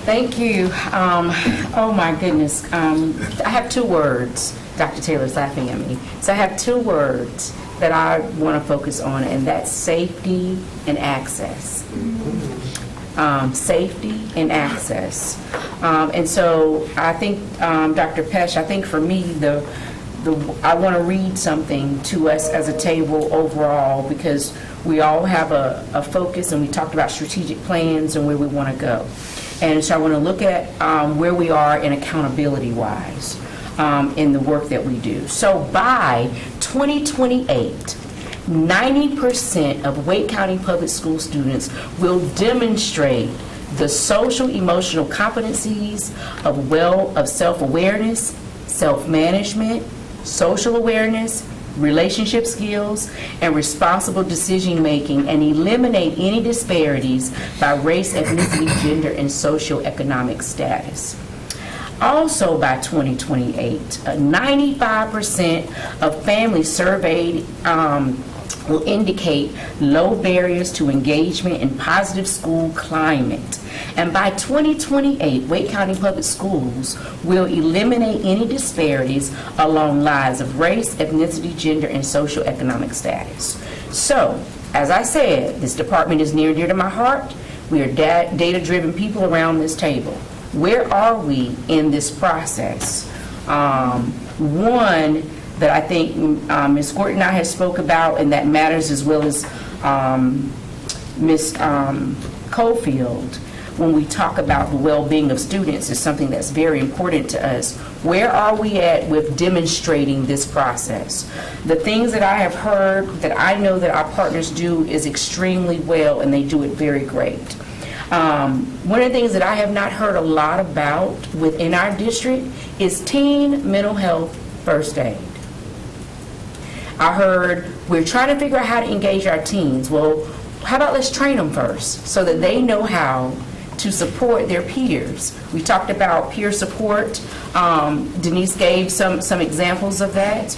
Thank you. Oh my goodness. I have 2 words. Dr. Taylor's laughing at me. So I have 2 words that I want to focus on, and that's safety and access. safety and access. And so I think, Dr. Pesch, I think for me, I want to read something to us as a table overall, because we all have a focus, and we talked about strategic plans and where we want to go. And so I want to look at where we are in accountability-wise in the work that we do. So by 2028, 90% of Wake County Public School students will demonstrate the social emotional competencies of self-awareness, self-management, social awareness, relationship skills, and responsible decision-making, and eliminate any disparities by race, ethnicity, gender, and socioeconomic status. Also by 2028, 95% of families surveyed will indicate low barriers to engagement and positive school climate. And by 2028, Wake County Public Schools will eliminate any disparities along lines of race, ethnicity, gender, and socioeconomic status. So, as I said, this department is near and dear to my heart. We are data-driven people around this table. Where are we in this process? One that I think Ms. Gordon and I have spoke about, and that matters, as well as Ms. Cofield, when we talk about the well-being of students, is something that's very important to us. Where are we at with demonstrating this process? The things that I have heard that I know that our partners do is extremely well, and they do it very great. One of the things that I have not heard a lot about within our district is teen mental health first aid. I heard we're trying to figure out how to engage our teens. Well, how about let's train them first so that they know how to support their peers. We talked about peer support. Denise gave some examples of that.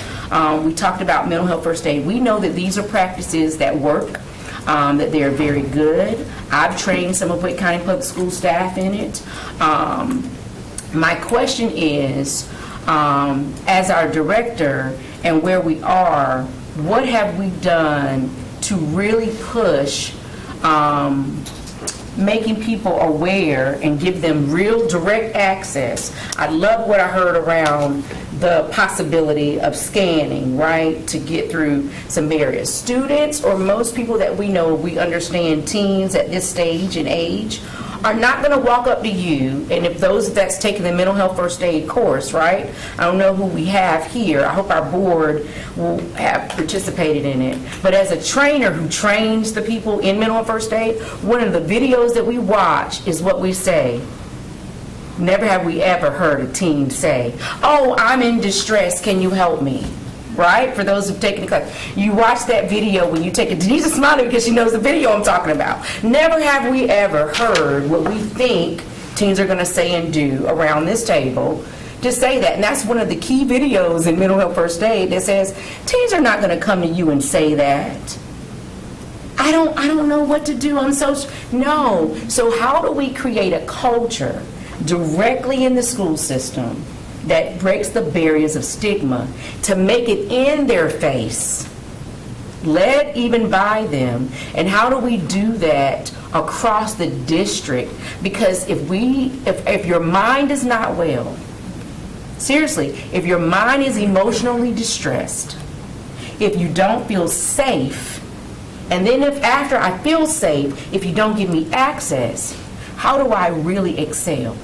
We talked about mental health first aid. We know that these are practices that work, that they're very good. I've trained some of Wake County Public School staff in it. My question is, as our director and where we are, what have we done to really push making people aware and give them real direct access? I love what I heard around the possibility of scanning, right, to get through some barriers. Students, or most people that we know, we understand teens at this stage and age, are not going to walk up to you, and if those that's taking the mental health first aid course, right? I don't know who we have here. I hope our board will have participated in it. But as a trainer who trains the people in mental health first aid, one of the videos that we watch is what we say. Never have we ever heard a teen say, "Oh, I'm in distress, can you help me?" Right? For those who've taken the class. You watch that video when you take it. Denise is smiling because she knows the video I'm talking about. Never have we ever heard what we think teens are going to say and do around this table to say that. And that's one of the key videos in mental health first aid that says, teens are not going to come to you and say that. I don't know what to do. No. So how do we create a culture directly in the school system that breaks the barriers of stigma to make it in their face, led even by them? And how do we do that across the district? Because if your mind is not well, seriously, if your mind is emotionally distressed, if you don't feel safe, and then if after I feel safe, if you don't give me access, how do I really excel?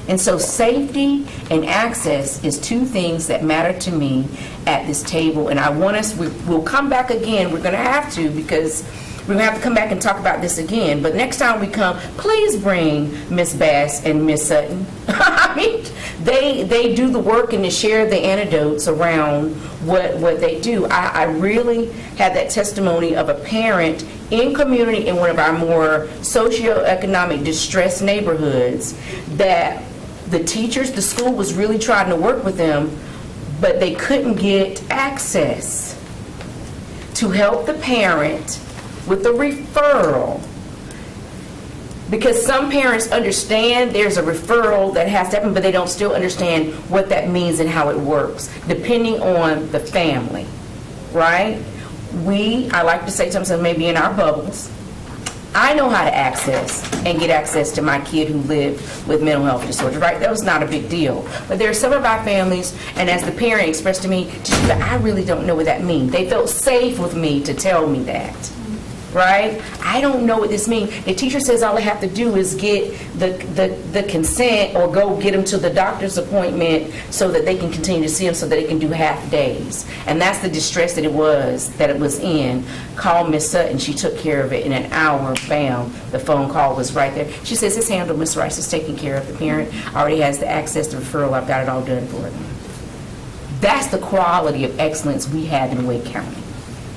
And so safety and access is two things that matter to me at this table. And I want us, we'll come back again. We're going to have to, because we're going to have to come back and talk about this again. But next time we come, please bring Ms. Bass and Ms. Sutton. I mean, they do the work and they share the anecdotes around what they do. I really had that testimony of a parent in community in one of our more socioeconomic distressed neighborhoods that the teachers, the school was really trying to work with them, but they couldn't get access to help the parent with the referral. Because some parents understand there's a referral that has to happen, but they don't still understand what that means and how it works, depending on the family, right? I like to say sometimes maybe in our bubbles, I know how to access and get access to my kid who lived with mental health disorders, right? That was not a big deal. But there are some of our families, and as the parent expressed to me, I really don't know what that means. They felt safe with me to tell me that, right? I don't know what this means. The teacher says all I have to do is get the consent or go get them to the doctor's appointment so that they can continue to see them so that they can do half days. And that's the distress that it was in. Called Miss Sutton. She took care of it in an hour. Bam, the phone call was right there. She says, it's handled. Miss Rice is taking care of the parent. Already has the access to referral. I've got it all done for them. That's the quality of excellence we have in Wake County.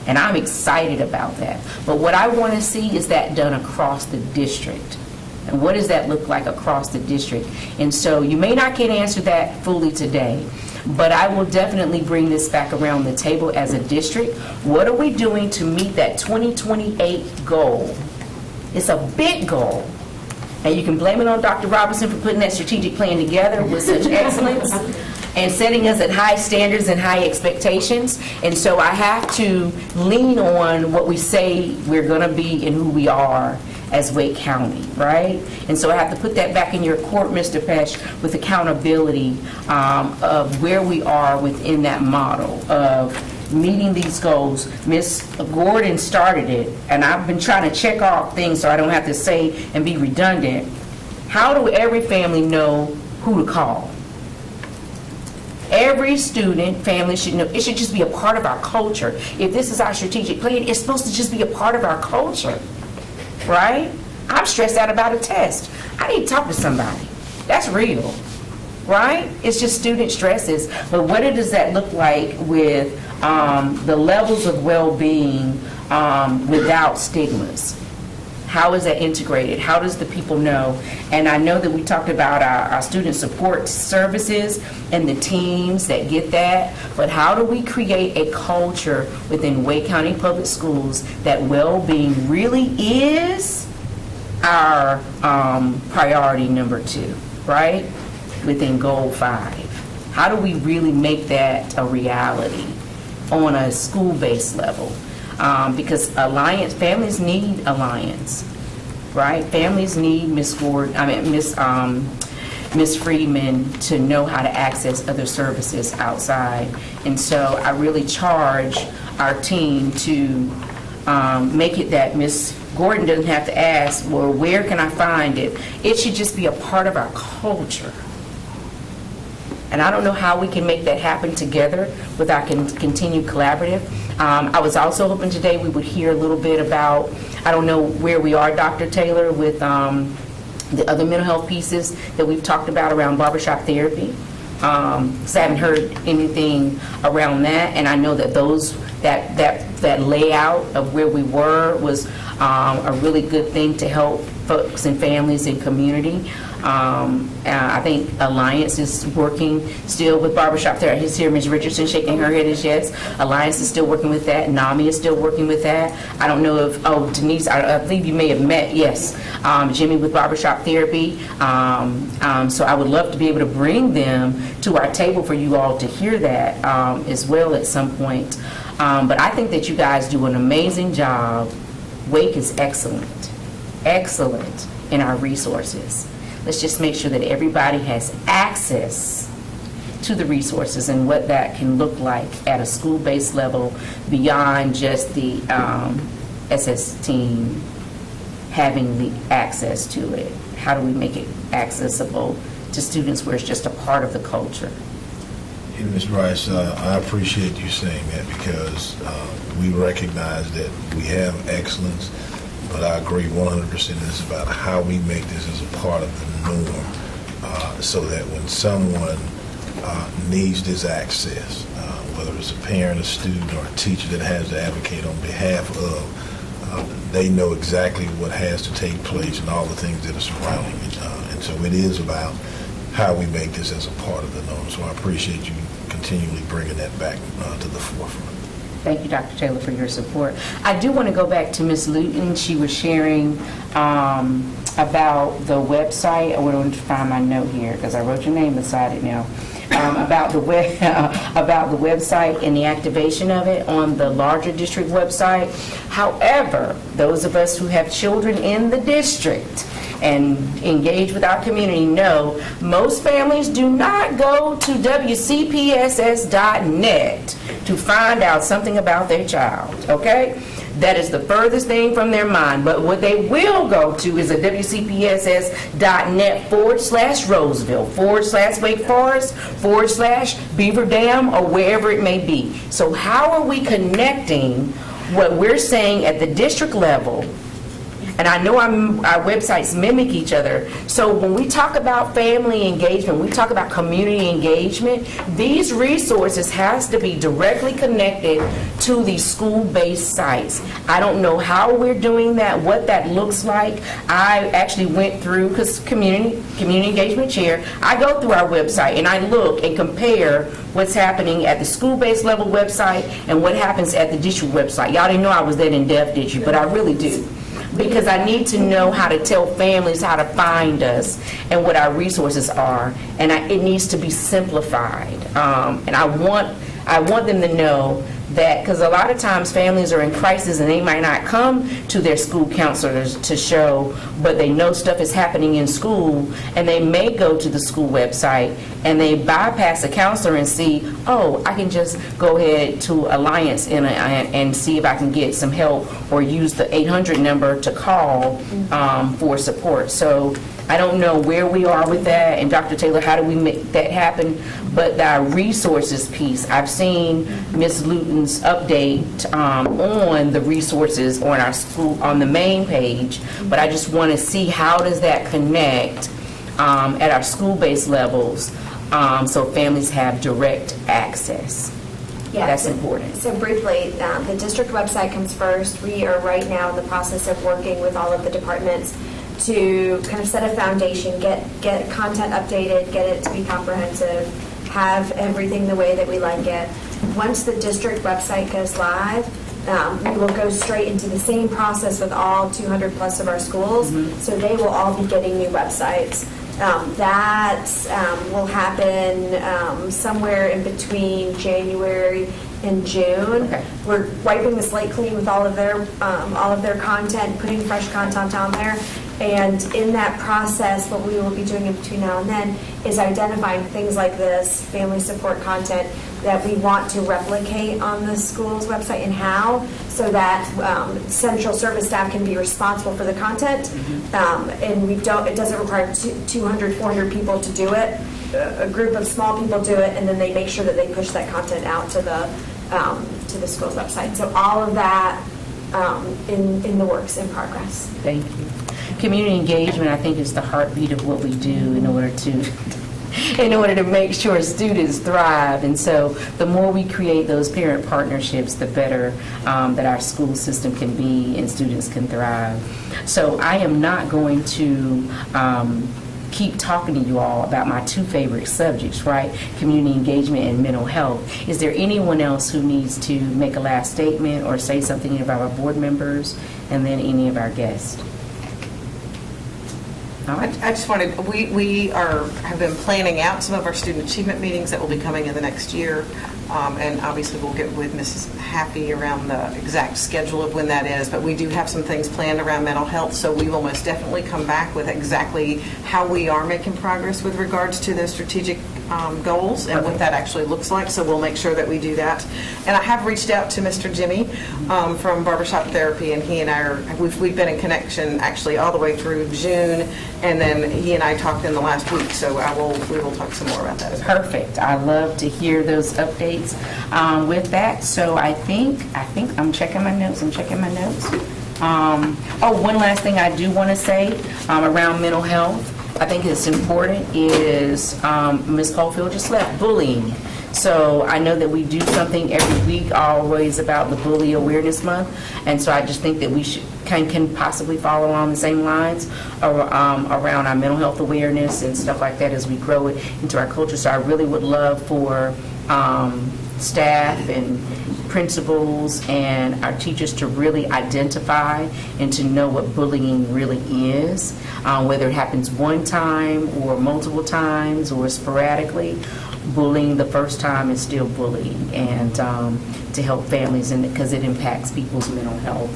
And I'm excited about that. But what I want to see is that done across the district. And what does that look like across the district? And so you may not get answered that fully today, but I will definitely bring this back around the table as a district. What are we doing to meet that 2028 goal? It's a big goal. And you can blame it on Dr. Robinson for putting that strategic plan together with such excellence and setting us at high standards and high expectations. And so I have to lean on what we say we're going to be and who we are as Wake County, right? And so I have to put that back in your court, Mr. Pesch, with accountability of where we are within that model of meeting these goals. Ms. Gordon started it, and I've been trying to check off things so I don't have to say and be redundant. How do every family know who to call? Every student, family should know. It should just be a part of our culture. If this is our strategic plan, it's supposed to just be a part of our culture, right? I'm stressed out about a test. I need to talk to somebody. That's real, right? It's just student stresses. But what does that look like with the levels of well-being without stigmas? How is that integrated? How does the people know? And I know that we talked about our student support services and the teams that get that, but how do we create a culture within Wake County Public Schools that well-being really is our priority number 2, right? Within Goal 5. How do we really make that a reality on a school-based level? Because families need alliance, right? Families need Miss Friedman to know how to access other services outside. And so I really charge our team to make it that Miss Gordon doesn't have to ask, well, where can I find it? It should just be a part of our culture. And I don't know how we can make that happen together with our continued collaborative. I was also hoping today we would hear a little bit about, I don't know where we are, Dr. Taylor, with the other mental health pieces that we've talked about around barbershop therapy. Because I haven't heard anything around that, and I know that that layout of where we were was a really good thing to help folks and families and community. I think Alliance is working still with barbershop therapy. He's here, Ms. Richardson shaking her head as yes. Alliance is still working with that. NAMI is still working with that. I don't know if, Denise, I believe you may have met, yes, Jimmy with barbershop therapy. So I would love to be able to bring them to our table for you all to hear that as well at some point. But I think that you guys do an amazing job. Wake is excellent in our resources. Let's just make sure that everybody has access to the resources and what that can look like at a school-based level beyond just the SS team having the access to it. How do we make it accessible to students where it's just a part of the culture? And Ms. Rice, I appreciate you saying that because we recognize that we have excellence, but I agree 100% it's about how we make this as a part of the norm so that when someone needs this access, whether it's a parent, a student, or a teacher that has to advocate on behalf of, they know exactly what has to take place and all the things that are surrounding it. And so it is about how we make this as a part of the norm. So I appreciate you continually bringing that back to the forefront. Thank you, Dr. Taylor, for your support. I do want to go back to Ms. Luton. She was sharing about the website. I want to find my note here because I wrote your name beside it now. About the about the website and the activation of it on the larger district website. However, those of us who have children in the district and engage with our community know most families do not go to WCPSS.net to find out something about their child, okay? That is the furthest thing from their mind. But what they will go to is a WCPSS.net/Roseville, /Wake Forest, /Beaver Dam, or wherever it may be. So how are we connecting what we're saying at the district level? And I know our websites mimic each other. So when we talk about family engagement, we talk about community engagement, these resources has to be directly connected to these school-based sites. I don't know how we're doing that, what that looks like. I actually went through, because community engagement chair, I go through our website and I look and compare what's happening at the school-based level website and what happens at the district website. Y'all didn't know I was that in-depth, did you? But I really do. Because I need to know how to tell families how to find us and what our resources are, and it needs to be simplified. And I want them to know that, because a lot of times families are in crisis and they might not come to their school counselors to show, but they know stuff is happening in school, and they may go to the school website and they bypass a counselor and see, oh, I can just go ahead to Alliance and see if I can get some help, or use the 800 number to call for support. So I don't know where we are with that, and Dr. Taylor, how do we make that happen? But the resources piece, I've seen Ms. Luton's update on the resources on our school, on the main page, but I just want to see how does that connect at our school-based levels, so families have direct access. Yeah, That's important. So briefly, the district website comes first. We are right now in the process of working with all of the departments to kind of set a foundation, get content updated, get it to be comprehensive, have everything the way that we like it. Once the district website goes live, we will go straight into the same process with all 200 plus of our schools. So they will all be getting new websites. That will happen somewhere in between January and June. Okay. We're wiping the slate clean with all of their content, putting fresh content on there. And in that process, what we will be doing in between now and then is identifying things like this, family support content, that we want to replicate on the school's website, and how, so that central service staff can be responsible for the content. And it doesn't require 200, 400 people to do it. A group of small people do it, and then they make sure that they push that content out to the school's website. So all of that in the works, in progress. Thank you. Community engagement, I think, is the heartbeat of what we do in order to make sure students thrive. And so the more we create those parent partnerships, the better that our school system can be and students can thrive. So I am not going to keep talking to you all about my two favorite subjects, right? Community engagement and mental health. Is there anyone else who needs to make a last statement or say something about our board members, and then any of our guests? I just wanted, we have been planning out some of our student achievement meetings that will be coming in the next year, and obviously we'll get with Mrs. Happy around the exact schedule of when that is, but we do have some things planned around mental health, so we will most definitely come back with exactly how we are making progress with regards to those strategic goals and what that actually looks like, so we'll make sure that we do that. And I have reached out to Mr. Jimmy from Barbershop Therapy, and he and I we've been in connection actually all the way through June, and then he and I talked in the last week, so we will talk some more about that as well. Perfect. I love to hear those updates with that. So I think I'm checking my notes. One last thing I do want to say around mental health. I think it's important is Ms. Caulfield just left, bullying. So I know that we do something every week always about the Bully Awareness Month, and so I just think that we can possibly follow along the same lines around our mental health awareness and stuff like that as we grow it into our culture. So I really would love for staff and principals and our teachers to really identify and to know what bullying really is, whether it happens one time or multiple times or sporadically. Bullying the first time is still bullying, and to help families, and because it impacts people's mental health.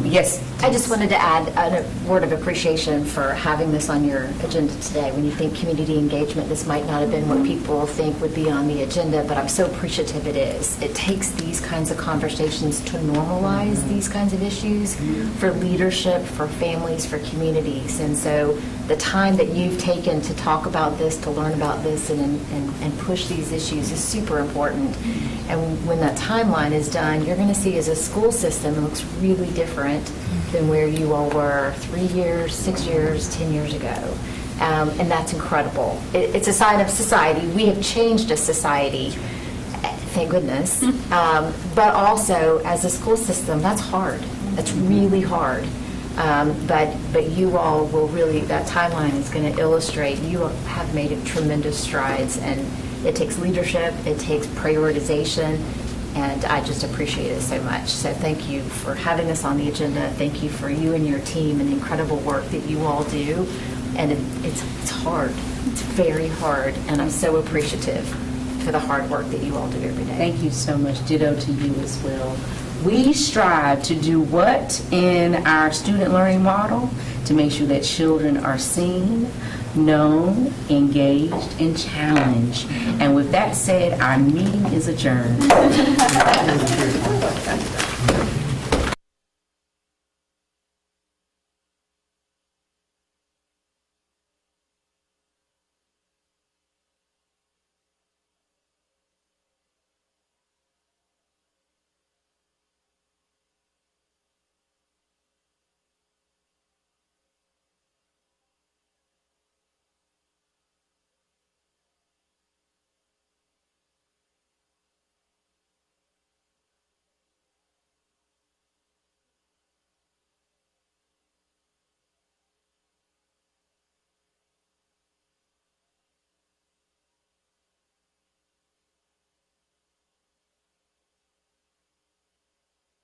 Yes? I just wanted to add a word of appreciation for having this on your agenda today. When you think community engagement, this might not have been what people think would be on the agenda, but I'm so appreciative it is. It takes these kinds of conversations to normalize these kinds of issues for leadership, for families, for communities. And so the time that you've taken to talk about this, to learn about this, and push these issues is super important. And when that timeline is done, you're going to see as a school system, it looks really different than where you all were 3 years, 6 years, 10 years ago. And that's incredible. It's a sign of society. We have changed as society, thank goodness. But also, as a school system, that's hard. That's really hard. But you all will really, that timeline is going to illustrate you have made tremendous strides, and it takes leadership, it takes prioritization, and I just appreciate it so much. So thank you for having this on the agenda. Thank you for you and your team and the incredible work that you all do. And it's hard. It's very hard, and I'm so appreciative for the hard work that you all do every day. Thank you so much. Ditto to you as well. We strive to do what in our student learning model to make sure that children are seen, known, engaged, and challenged. And with that said, our meeting is adjourned.